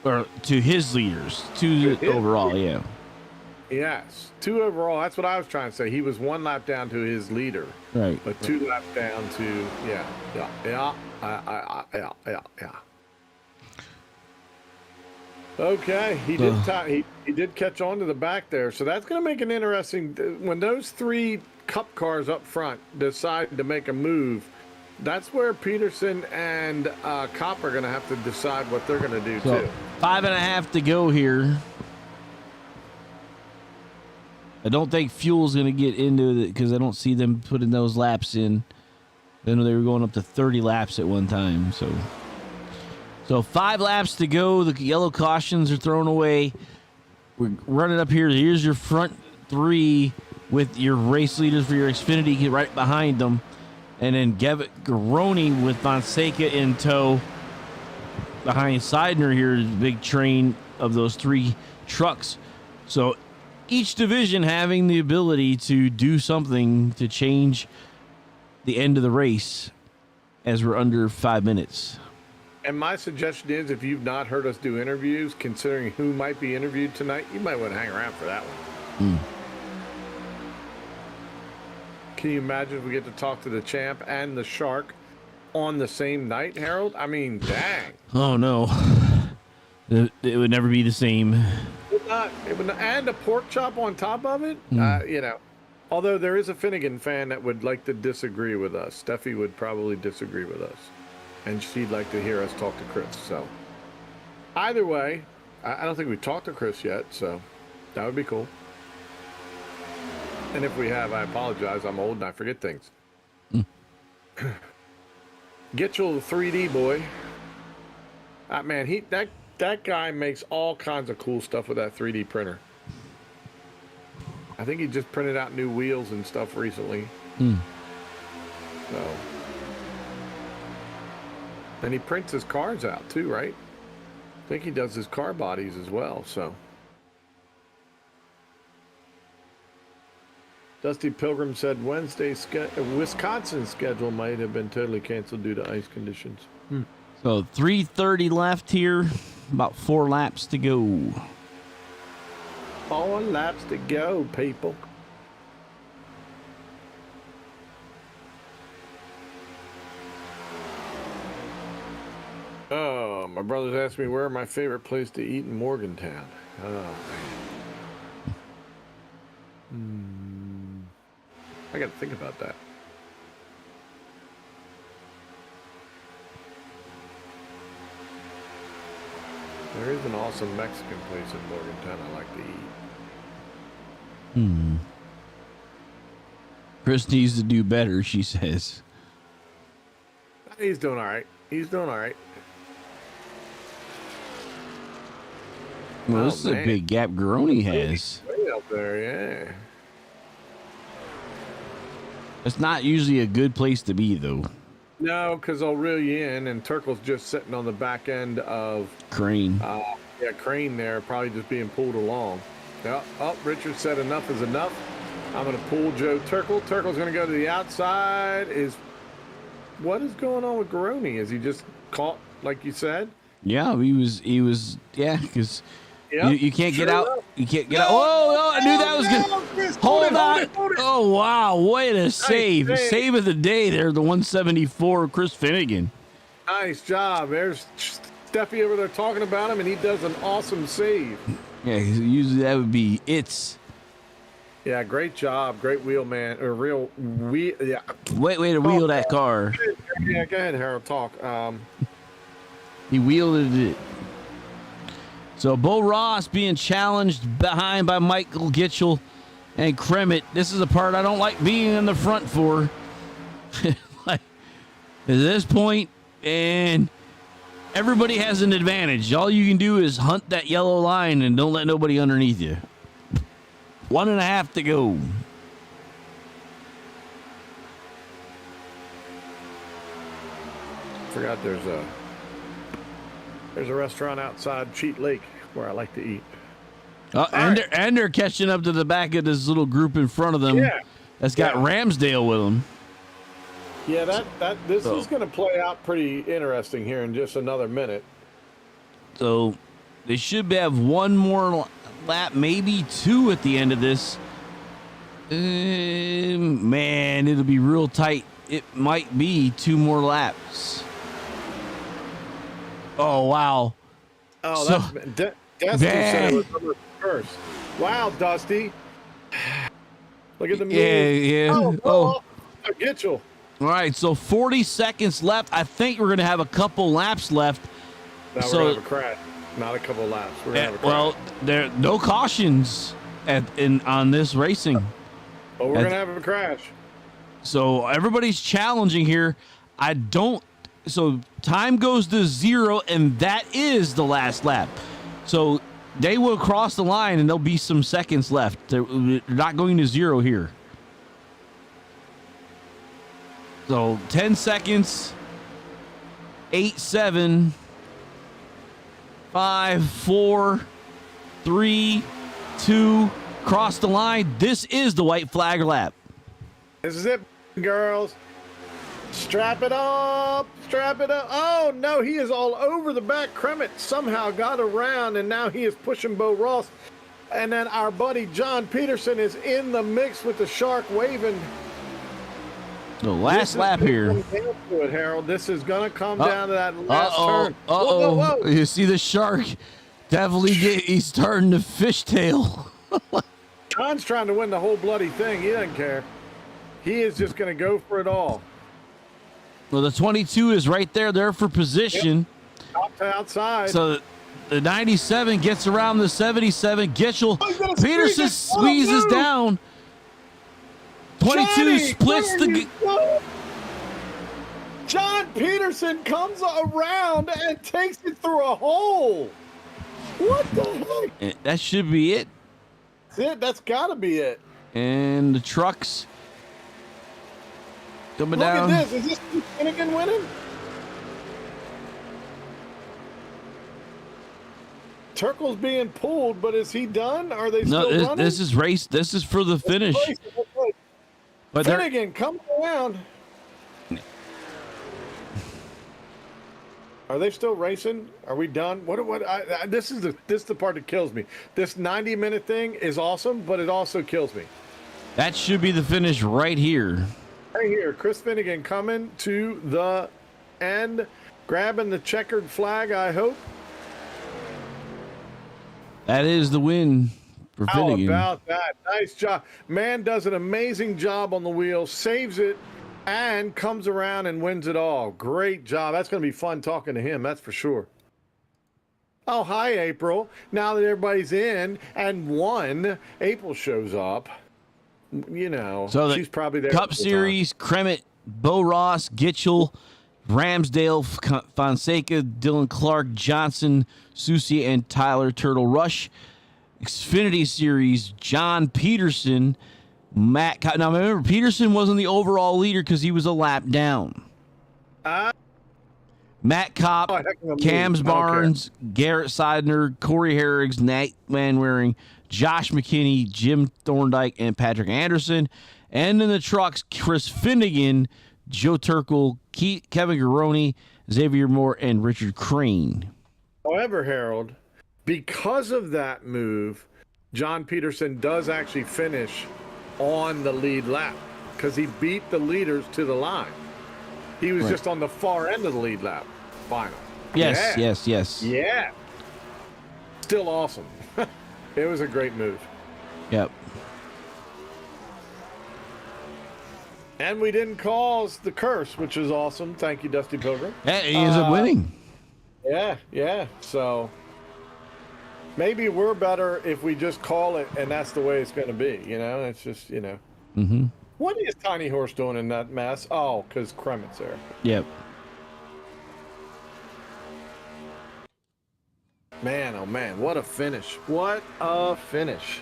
Or to his leaders. 2 overall, yeah. Yes, 2 overall. That's what I was trying to say. He was 1 lap down to his leader. Right. But 2 laps down to, yeah. Okay, he did catch on to the back there, so that's going to make an interesting. When those 3 Cup cars up front decide to make a move, that's where Peterson and Kopp are going to have to decide what they're going to do too. 5.5 to go here. I don't think Fuel's going to get into it because I don't see them putting those laps in. I know they were going up to 30 laps at one time, So 5 laps to go. The yellow cautions are thrown away. We're running up here. Here's your front 3 with your race leaders for your Xfinity right behind them. And then Garoni with Fonseca in tow. Behind Seidner here is a big train of those 3 trucks. So each division having the ability to do something to change the end of the race as we're under 5 minutes. And my suggestion is, if you've not heard us do interviews, considering who might be interviewed tonight, you might want to hang around for that one. Can you imagine if we get to talk to the champ and the shark on the same night, Harold? I mean, dang. Oh, no. It would never be the same. It would not, and a pork chop on top of it? You know, although there is a Finnegan fan that would like to disagree with us. Steffi would probably disagree with us. And she'd like to hear us talk to Chris. So either way, I don't think we've talked to Chris yet, so that would be cool. And if we have, I apologize. I'm old and I forget things. Gitchell, the 3D boy. Man, that guy makes all kinds of cool stuff with that 3D printer. I think he just printed out new wheels and stuff recently. So. And he prints his cars out too, right? I think he does his car bodies as well, so. Dusty Pilgrim said Wisconsin schedule might have been totally canceled due to ice conditions. So 3:30 left here, about 4 laps to go. 4 laps to go, people. Oh, my brother's asked me where my favorite place to eat in Morgantown. Oh, man. I got to think about that. There is an awesome Mexican place in Morgantown I like to eat. Chris needs to do better, she says. He's doing all right. He's doing all right. Well, this is a big gap Garoni has. Way up there, yeah. It's not usually a good place to be, though. No, because they'll reel you in, and Turkle's just sitting on the back end of Crane. Crane there, probably just being pulled along. Richard said enough is enough. I'm going to pull Joe Turkle. Turkle's going to go to the outside. What is going on with Garoni? Is he just caught, like you said? Yeah, he was, because you can't get out. Enough. You can't get out. Oh, I knew that was good. Hold on. Oh, wow. Way to save. Nice Save of the day there, the 174, Chris Finnegan. Nice job. There's Steffi over there talking about him, and he does an awesome save. Yeah, usually that would be it's. Yeah, great job. Great wheel, man. Or real wheel. Yeah. Way to wheel that car. Yeah, go ahead, Harold. Talk. He wielded it. So Bo Ross being challenged behind by Michael Gitchell and Kremet. This is a part I don't like being in the front for. Like, at this point, and everybody has an advantage. All you can do is hunt that yellow line and don't let nobody underneath you. 1.5 to go. Forgot there's a restaurant outside Cheat Lake where I like to eat. And they're catching up to the back of this little group in front of them. Yeah. That's got Ramsdale with them. Yeah, this is going to play out pretty interesting here in just another minute. So they should have one more lap, maybe 2 at the end of this. Man, it'll be real tight. It might be 2 more laps. Oh, wow. Oh, So, Dusty said it Man. was under first. Wow, Dusty. Look at the move. Yeah. Oh. Get you. All right, so 40 seconds left. I think we're going to have a couple laps left. Now we're going to have a crash. Not a couple laps. We're going to have a crash. Well, there are no cautions on this racing. But we're going to have a crash. So everybody's challenging here. So time goes to 0, and that is the last lap. So they will cross the line, and there'll be some seconds left. They're not going to 0 here. So 10 seconds, 8, 7, 5, 4, 3, 2, cross the line. This is the white flag lap. This is it, girls. Strap it up. Strap it up. Oh, no, he is all over the back. Kremet somehow got around, and now he is pushing Bo Ross. And then our buddy John Peterson is in the mix with the shark waving. The last lap here. It, Harold. This is going to come down to that last turn. Whoa. You see the shark? Definitely he's starting to fishtail. John's trying to win the whole bloody thing. He doesn't care. He is just going to go for it all. Well, the 22 is right there for position. Yep. Top to outside. So the 97 gets around the 77. Gitchell. Peterson squeezes down. 22 Johnny, splits the. John Peterson comes around and takes it through a hole. What the heck? That should be it. That's it. That's got to be it. And the trucks coming Look down. at this. Is this Finnegan winning? Turkle's being pulled, but is he done? Are they still running? This is race. This is for the finish. But Finnegan, come around. Are they still racing? Are we done? This is the part that kills me. This 90-minute thing is awesome, but it also kills me. That should be the finish right here. Right here, Chris Finnegan coming to the end, grabbing the checkered flag, I hope. That is the win for Finnegan. How about that? Nice job. Man does an amazing job on the wheel, saves it, and comes around and wins it all. Great job. That's going to be fun talking to him, that's for sure. Oh, hi, April. Now that everybody's in and won, April shows up. You know, so she's probably there. Cup Series, Kremet, Bo Ross, Gitchell, Ramsdale, Fonseca, Dylan Clark, Johnson, Susie, and Tyler Turtle Rush. Xfinity Series, John Peterson, Matt. Now remember, Peterson wasn't the overall leader because he was a lap down. Matt Kopp, Cams Barnes, Garrett Seidner, Corey Herrigs, Nate Van Waring, Josh McKinney, Jim Thorndike, and Patrick Anderson. And in the trucks, Chris Finnegan, Joe Turkle, Kevin Garoni, Xavier Moore, and Richard Crane. However, Harold, because of that move, John Peterson does actually finish on the lead lap because he beat the leaders to the line. He was just on the far end of the lead lap. Final. Yes. Yeah. Still awesome. It was a great move. Yep. And we didn't cause the curse, which is awesome. Thank you, Dusty Pilgrim. Yeah, he ends up winning. Yeah. So maybe we're better if we just call it, and that's the way it's going to be. You know, it's just, you know. Mm-hmm. What is Tiny Horse doing in that mess? Oh, because Kremet's there. Yep. Man, oh man, what a finish. What a finish.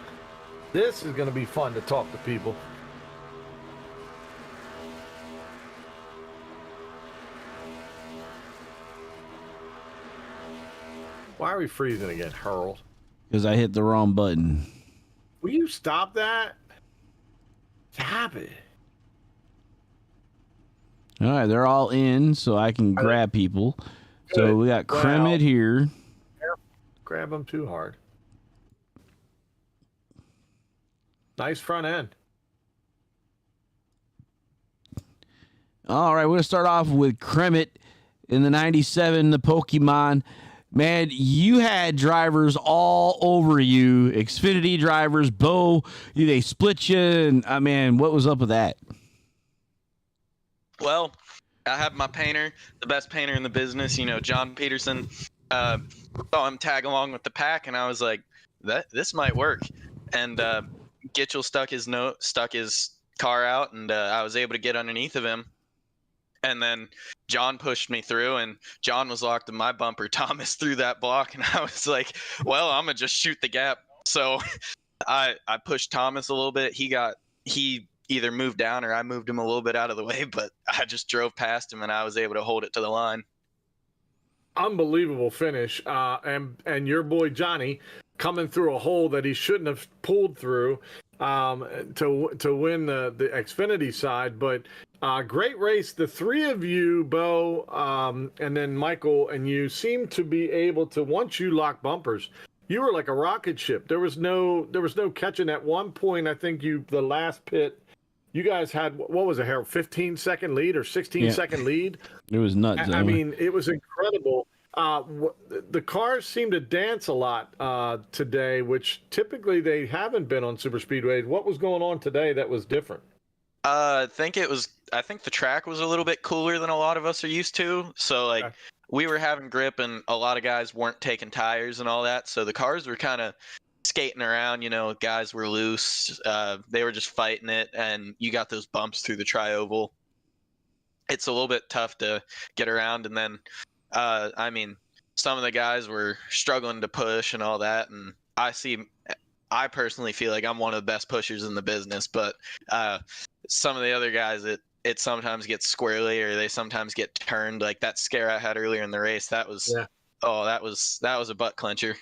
This is going to be fun to talk to people. Why are we freezing again, Harold? Because I hit the wrong button. Will you stop that? Stop it. All right, they're all in, so I can grab people. Good. So we got Kremet here. Grab them too hard. Nice front end. All right, we're going to start off with Kremet in the 97, the Pokemon. Man, you had drivers all over you, Xfinity drivers, Bo, they split you, and what was up with that? Well, I have my painter, the best painter in the business, John Peterson. Saw him tag along with the pack, and I was like, this might work. And Gitchell stuck his car out, and I was able to get underneath of him. And then John pushed me through, and John was locked in my bumper. Thomas threw that block, and I was like, well, I'm going to just shoot the gap. So I pushed Thomas a little bit. He either moved down or I moved him a little bit out of the way, but I just drove past him, and I was able to hold it to the line. Unbelievable finish. And your boy Johnny coming through a hole that he shouldn't have pulled through to win the Xfinity side. But great race. The three of you, Bo, and then Michael and you, seem to be able to, once you lock bumpers, you were like a rocket ship. There was no catching. At one point, I think the last pit, you guys had, what was it, Harold, 15-second lead or 16-second lead? It was nuts. I mean, it was incredible. The cars seemed to dance a lot today, which typically they haven't been on super speedways. What was going on today that was different? I think the track was a little bit cooler than a lot of us are used to. So like we were having grip, and a lot of guys weren't taking tires and all that. So the cars were kind of skating around, guys were loose. They were just fighting it, and you got those bumps through the tri-oval. It's a little bit tough to get around. And then, some of the guys were struggling to push and all that. And I personally feel like I'm one of the best pushers in the business, but some of the other guys, it sometimes gets squirrely, or they sometimes get turned. Like that scare I had earlier in the race, that was a butt clencher.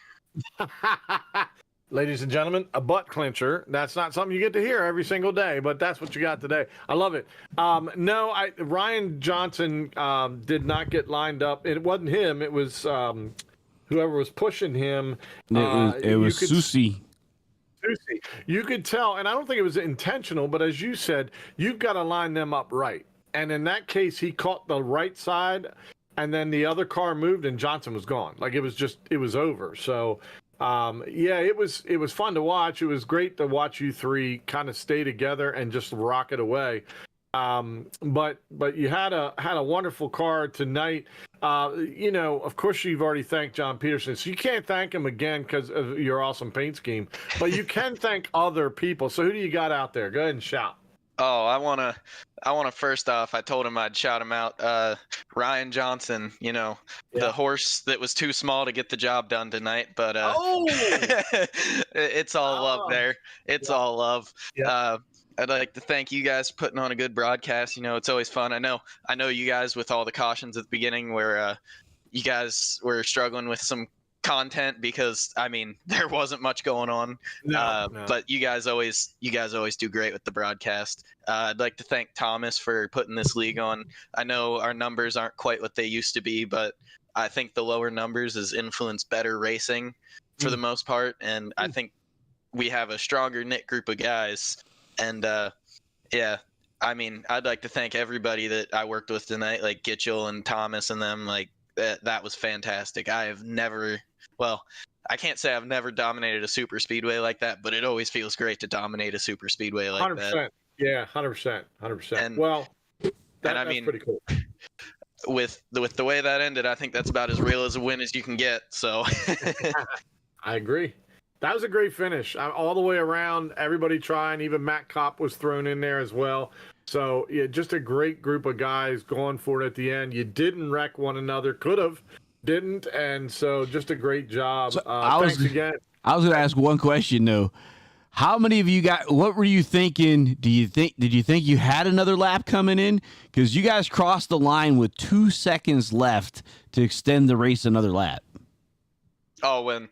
Ladies and gentlemen, a butt clincher. That's not something you get to hear every single day, but that's what you got today. I love it. Ryan Johnson did not get lined up. It wasn't him. It was whoever was pushing him. It was Susie. You could tell, and I don't think it was intentional, but as you said, you've got to line them up right. And in that case, he caught the right side, and then the other car moved, and Johnson was gone. Like it was over. So. It was fun to watch. It was great to watch you three kind of stay together and just rock it away. But you had a wonderful car tonight. Of course you've already thanked John Peterson, so you can't thank him again because of your awesome paint scheme, but you can thank other people. So who do you got out there? Go ahead and shout. Oh, I wanna first off, I told him I'd shout him out. Ryan Johnson, the horse that was too small to get the job done tonight, but it's all love there. It's all love. Yeah. I'd like to thank you guys for putting on a good broadcast. It's always fun. I know you guys with all the cautions at the beginning where you guys were struggling with some content because there wasn't much going on. No. But you guys always do great with the broadcast. I'd like to thank Thomas for putting this league on. I know our numbers aren't quite what they used to be, but I think the lower numbers has influenced better racing for the most part, and I think we have a stronger knit group of guys. And I'd like to thank everybody that I worked with tonight, like Gitchell and Thomas and them. Like that was fantastic. I can't say I've never dominated a super speedway like that, but it always feels great to dominate a super speedway like 100%. that. Yeah, 100%. That's pretty cool. With the way that ended, I think that's about as real as a win as you can get. So I agree. That was a great finish. All the way around, everybody trying. Even Matt Kopp was thrown in there as well. So, yeah, just a great group of guys going for it at the end. You didn't wreck one another. Could have. Didn't. And so just a great job. Thanks again. I was going to ask one question, though. How many of you what were you thinking? Did you think you had another lap coming in? Because you guys crossed the line with 2 seconds left to extend the race another lap. Oh, when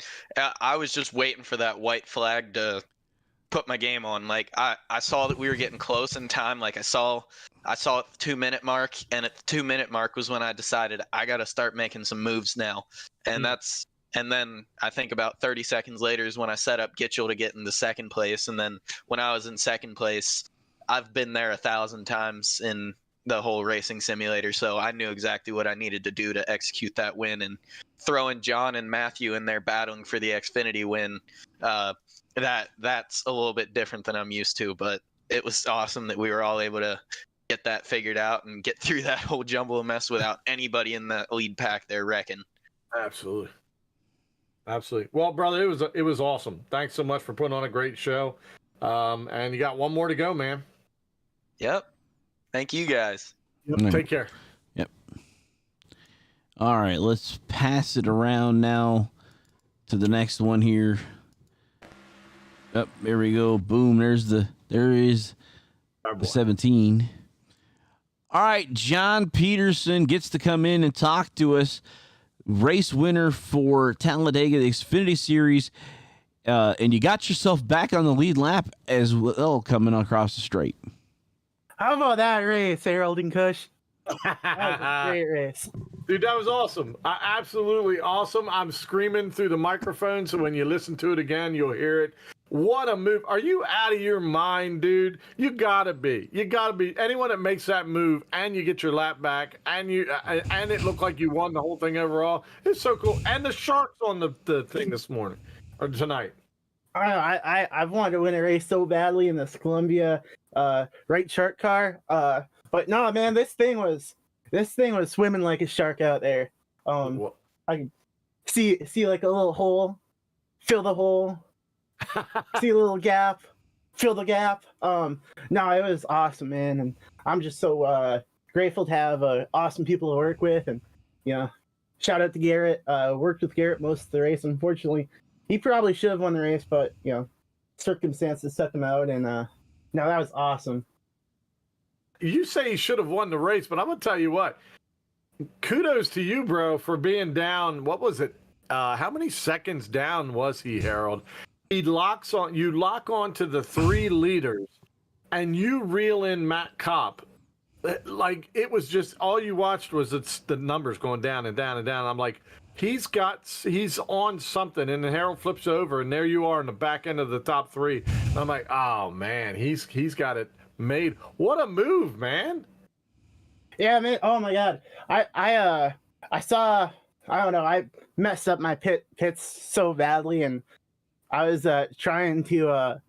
I was just waiting for that white flag to put my game on. Like I saw that we were getting close in time. Like I saw at the 2 minute mark, and at the 2 minute mark was when I decided I got to start making some moves now. And and then I think about 30 seconds later is when I set up Gitchell to get into second place. And then when I was in second place, I've been there 1,000 times in the whole racing simulator, so I knew exactly what I needed to do to execute that win. And throwing John and Matthew in there battling for the Xfinity win, that's a little bit different than I'm used to, but it was awesome that we were all able to get that figured out and get through that whole jumble of mess without anybody in the lead pack there wrecking. Absolutely. Well, brother, it was awesome. Thanks so much for putting on a great show. And you got one more to go, man. Yep. Thank you guys. Yep. Take care. Yep. All right, let's pass it around now to the next one here. Up, there we go. Boom. There is the 17. All right, John Peterson gets to come in and talk to us. Race winner for Talladega, the Xfinity Series. And you got yourself back on the lead lap as well coming across the straight. How about that race, Harold and Kush? That was a great race. Dude, that was awesome. Absolutely awesome. I'm screaming through the microphone, so when you listen to it again, you'll hear it. What a move. Are you out of your mind, dude? You gotta be. Anyone that makes that move and you get your lap back and it looked like you won the whole thing overall, it's so cool. And the Sharks on the thing this morning or tonight. I've wanted to win a race so badly in this Columbia right shark car. But no, man, this thing was swimming like a shark out there. I could see like a little hole, fill the hole, see a little gap, fill the gap. No, it was awesome, man, and I'm just so grateful to have awesome people to work with, and shout out to Garrett. Worked with Garrett most of the race. Unfortunately, he probably should have won the race, but circumstances set them out, and no, that was awesome. You say he should have won the race, but I'm gonna tell you what. Kudos to you, bro, for being down. What was it? How many seconds down was he, Harold? You lock onto the 3 leaders, and you reel in Matt Kopp. Like, it was just all you watched was the numbers going down and down and down. I'm like, he's on something, and then Harold flips over, and there you are in the back end of the top 3. And I'm like, oh man, he's got it made. What a move, man. Yeah, man. Oh my god. I saw, I don't know, I messed up my pits so badly, and I was trying to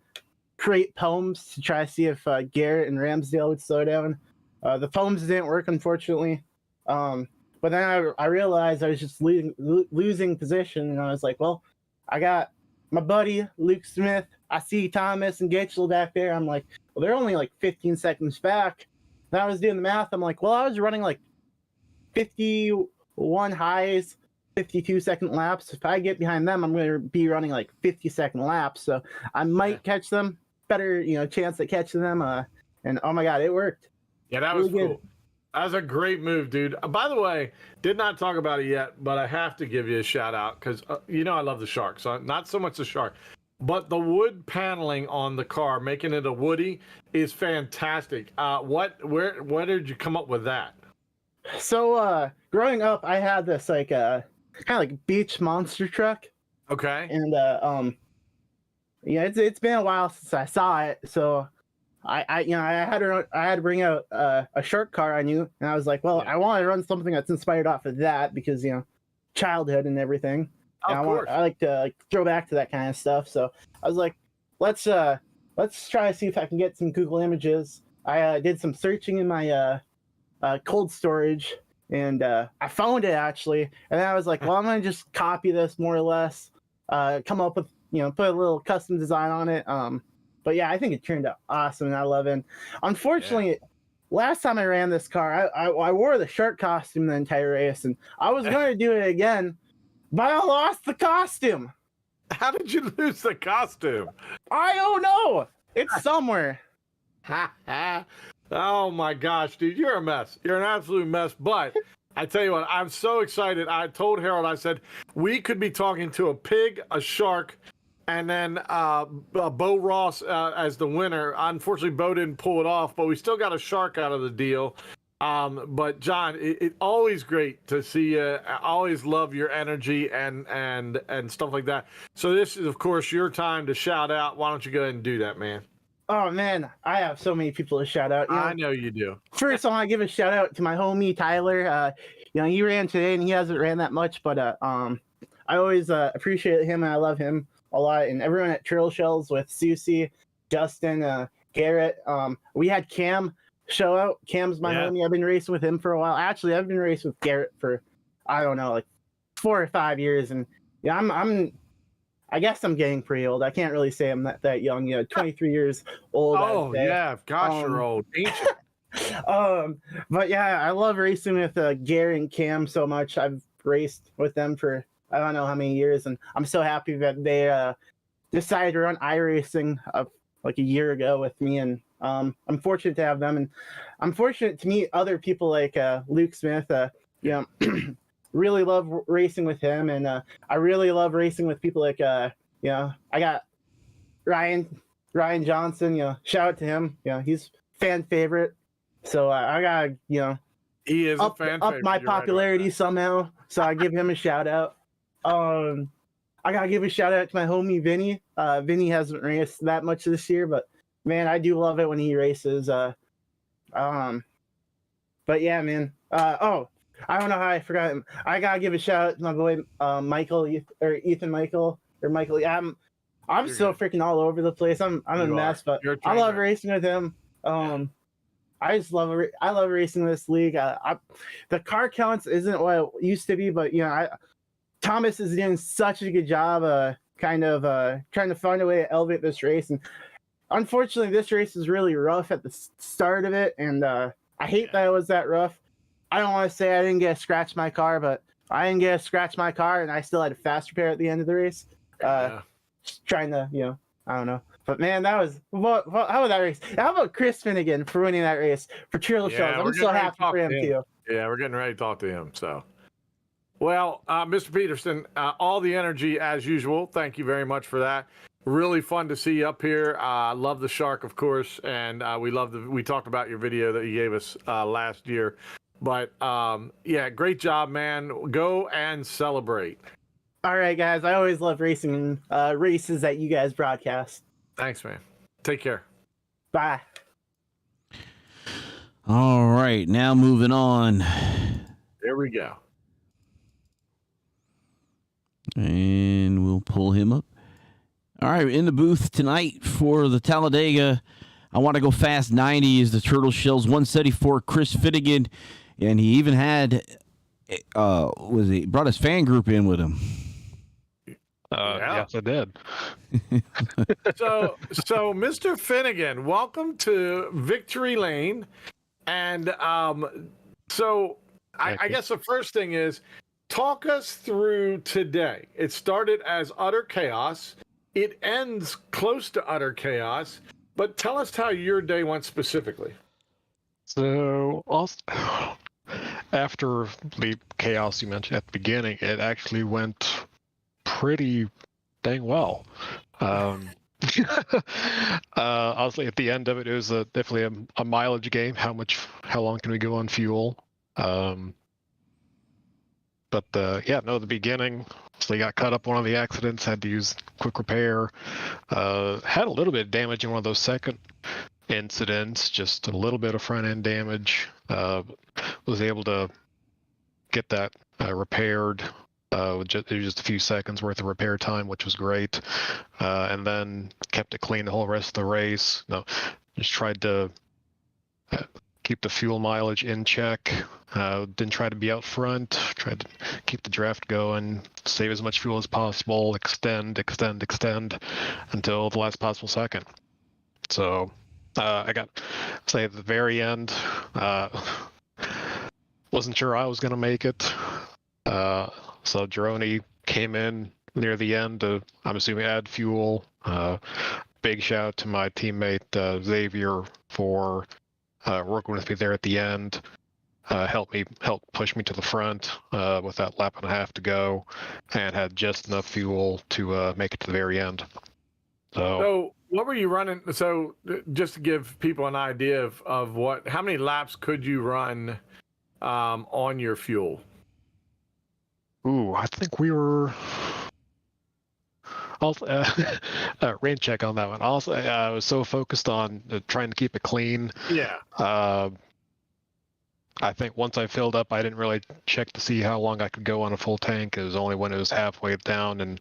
create poems to try to see if Garrett and Ramsdale would slow down. The poems didn't work, unfortunately. But then I realized I was just losing position, and I was like, well, I got my buddy Luke Smith. I see Thomas and Gitchell back there. I'm like, well, they're only like 15 seconds back. Then I was doing the math. I'm like, well, I was running like 51 highs, 52 second laps. If I get behind them, I'm going to be running like 50-second laps. So I might catch them. Better, chance at catching them. And oh my god, it worked. Yeah, that was really cool. That was a great move, dude. By the way, did not talk about it yet, but I have to give you a shout out because I love the Shark. So not so much the Shark, but the wood paneling on the car, making it a Woody, is fantastic. Where did you come up with that? So growing up, I had this like kind of like beach monster truck. Okay. And it's been a while since I saw it, so I had to bring out a shark car I knew, and I was like, well, I want to run something that's inspired off of that because childhood and everything. And I like to throw back to that kind of stuff. So I was like, let's try to see if I can get some Google images. I did some searching in my cold storage, and I found it actually. And then I was like, well, I'm gonna just copy this more or less, come up with put a little custom design on it. But yeah, I think it turned out awesome, and I love it. Unfortunately, last time I ran this car, I wore the shark costume the entire race, and I was going to do it again, but I lost the costume. How did you lose the costume? I don't know. It's somewhere. Oh my gosh, dude, you're a mess. You're an absolute mess. But I tell you what, I'm so excited. I told Harold, I said, we could be talking to a pig, a shark, and then Bo Ross as the winner. Unfortunately, Bo didn't pull it off, but we still got a shark out of the deal. But John, it's always great to see you. I always love your energy and stuff like that. So this is, of course, your time to shout out. Why don't you go ahead and do that, man? Oh man, I have so many people to shout out. I know you do. First, I want to give a shout out to my homie Tyler. He ran today, and he hasn't ran that much, but I always appreciate him, and I love him a lot. And everyone at Turtle Shells with Susie, Justin, Garrett. We had Cam show out. Cam's my homie. I've been racing with him for a while. Actually, I've been racing with Garrett for I don't know, like 4 or 5 years, and yeah, I guess I'm getting pretty old. I can't really say I'm that young. 23 years old. Oh yeah, gosh, you're old, ain't you? But yeah, I love racing with Gary and Cam so much. I've raced with them for I don't know how many years, and I'm so happy that they decided to run iRacing like a year ago with me, and I'm fortunate to have them, and I'm fortunate to meet other people like Luke Smith. Really love racing with him, and I really love racing with people like I got Ryan Johnson. Shout out to him. He's fan favorite. So I got he is up, a fan up favorite. my You're popularity right somehow. So I give him a shout out. I gotta give a shout out to my homie Vinny. Vinny hasn't raced that much this year, but man, I do love it when he races. But yeah, man. I don't know how I forgot him. I gotta give a shout out to my boy Michael or Ethan Michael or Michael. Yeah, I'm You're so good. freaking all over the place. I'm a mess, but I love racing with him. I just love racing this league. The car counts isn't what it used to be, but Thomas is doing such a good job, kind of trying to find a way to elevate this race. And unfortunately, this race is really rough at the start of it, and I hate that it was that rough. I don't want to say I didn't get to scratch my car, but I didn't get to scratch my car, and I still had a fast repair at the end of the race. Just trying to, I don't know. But man, that was how was that race? How about Chris Finnegan for winning that race for Turtle Shells? I'm so happy for him too. Yeah, we're getting ready to talk to him. So, well, Mr. Peterson, all the energy as usual. Thank you very much for that. Really fun to see you up here. Love the shark, of course, and we talked about your video that you gave us last year. But yeah, great job, man. Go and celebrate. All right, guys. I always love racing races that you guys broadcast. Thanks, man. Take care. Bye. All right, now moving on. There we go. And we'll pull him up. All right, in the booth tonight for the Talladega. I want to go fast 90 is the Turtle Shells 174 Chris Finnegan. And he even had, brought his fan group in with him. Yes, I did. So, Mr. Finnegan, welcome to Victory Lane. And so I guess the first thing is, talk us through today. It started as utter chaos. It ends close to utter chaos. But tell us how your day went specifically. So, after the chaos you mentioned at the beginning, it actually went pretty dang well. Honestly, at the end of it, it was definitely a mileage game. How long can we go on fuel? The beginning, so I got caught up on one of the accidents, had to use quick repair. Had a little bit of damage in one of those second incidents, just a little bit of front end damage. Was able to get that repaired. It was just a few seconds worth of repair time, which was great. And then kept it clean the whole rest of the race. Just tried to keep the fuel mileage in check. Didn't try to be out front. Tried to keep the draft going, save as much fuel as possible, extend until the last possible second. So I got, say, at the very end, wasn't sure I was going to make it. So Jeroni came in near the end to, I'm assuming, add fuel. Big shout out to my teammate Xavier for working with me there at the end. Helped push me to the front with that lap and a half to go, and had just enough fuel to make it to the very end. So what were you running? So just to give people an idea of how many laps could you run on your fuel? I think we were Also, rain check on that one. Also, I was so focused on trying to keep it clean. Yeah. I think once I filled up, I didn't really check to see how long I could go on a full tank. It was only when it was halfway down and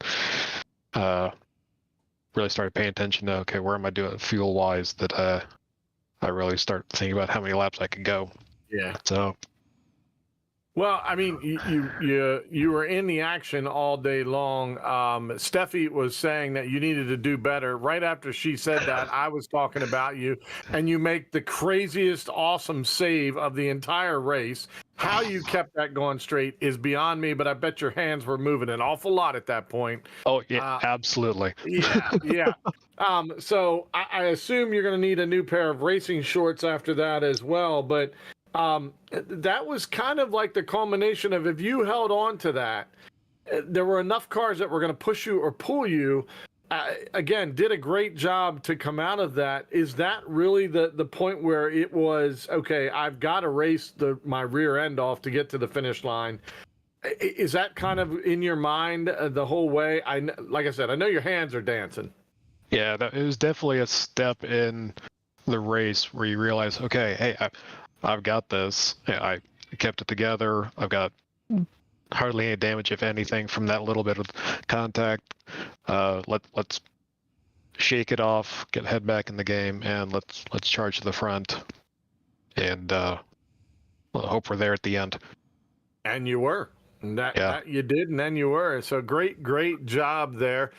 really started paying attention to, okay, where am I doing fuel wise, that I really start thinking about how many laps I could go. Yeah. So. Well, I mean, you were in the action all day long. Steffi was saying that you needed to do better. Right after she said that, I was talking about you, and you make the craziest, awesome save of the entire race. How you kept that going straight is beyond me, but I bet your hands were moving an awful lot at that point. Oh, yeah, absolutely. Yeah. So I assume you're going to need a new pair of racing shorts after that as well, but that was kind of like the culmination of, if you held on to that, there were enough cars that were going to push you or pull you. Again, did a great job to come out of that. Is that really the point where it was, okay, I've got to race my rear end off to get to the finish line? Is that kind of in your mind the whole way? Like I said, I know your hands are dancing. Yeah, it was definitely a step in the race where you realize, okay, hey, I've got this. I kept it together. I've got hardly any damage, if anything, from that little bit of contact. Let's shake it off, head back in the game, and let's charge to the front, and hope we're there at the end. And you were. That you did, and then you were. So great job there.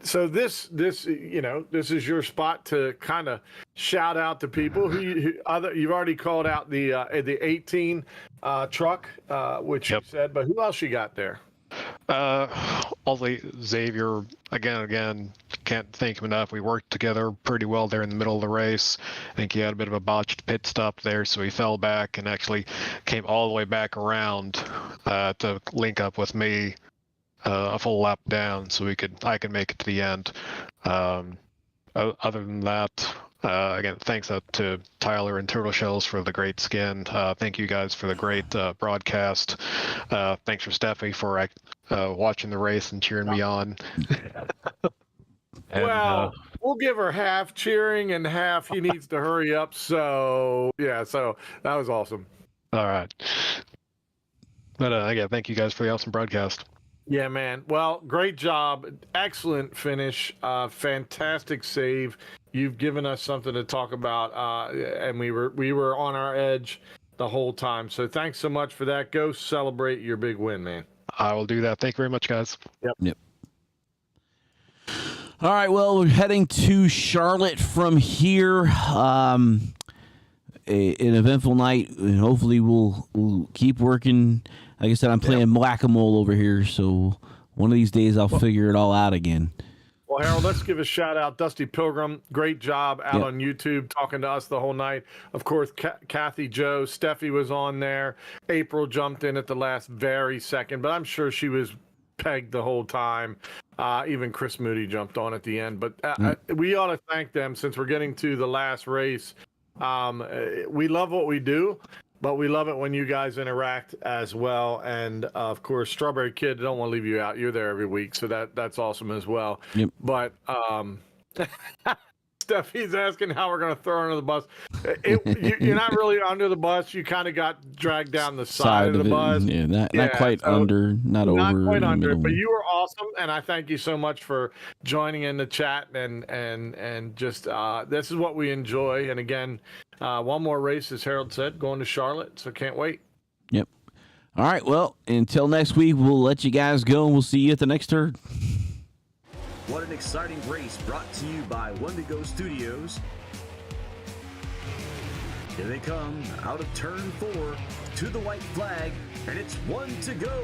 So this is your spot to kind of shout out to people you've already called out the 18 truck, which you said, but who else you got there? Only Xavier, again, can't thank him enough. We worked together pretty well there in the middle of the race. I think he had a bit of a botched pit stop there, so he fell back and actually came all the way back around to link up with me a full lap down, so I could make it to the end. Other than that, again, thanks to Tyler and Turtle Shells for the great skin. Thank you guys for the great broadcast. Thanks for Steffi for watching the race and cheering me on. And, we'll give her half cheering and half he needs to hurry up. So that was awesome. All right. But again, thank you guys for the awesome broadcast. Yeah, man. Well, great job. Excellent finish. Fantastic save. You've given us something to talk about, and we were on our edge the whole time. So thanks so much for that. Go celebrate your big win, man. I will do that. Thank you very much, guys. Yep. All right, well, we're heading to Charlotte from here. An eventful night, and hopefully we'll keep working. Like I said, I'm playing whack-a-mole over here, so one of these days I'll figure it all out again. Well, Harold, let's give a shout-out. Dusty Pilgrim, great job out on YouTube talking to us the whole night. Of course, Kathy Joe, Steffi was on there. April jumped in at the last very second, but I'm sure she was pegged the whole time. Even Chris Moody jumped on at the end. But we ought to thank them since we're getting to the last race. We love what we do, but we love it when you guys interact as well. And of course, Strawberry Kid, don't want to leave you out. You're there every week, so that's awesome as well. Yep. But Steffi's asking how we're going to throw her under the bus. You're not really under the bus. You kind of got dragged down the side of the bus. Yeah, not quite under, not over. Not quite under, but you were awesome, and I thank you so much for joining in the chat and just this is what we enjoy. And again, one more race, as Harold said, going to Charlotte, so can't wait. Yep. All right, well, until next week, we'll let you guys go, and we'll see you at the next turn. What an exciting race brought to you by Wendigo Studios. Here they come out of turn 4 to the white flag, and it's 1 to go.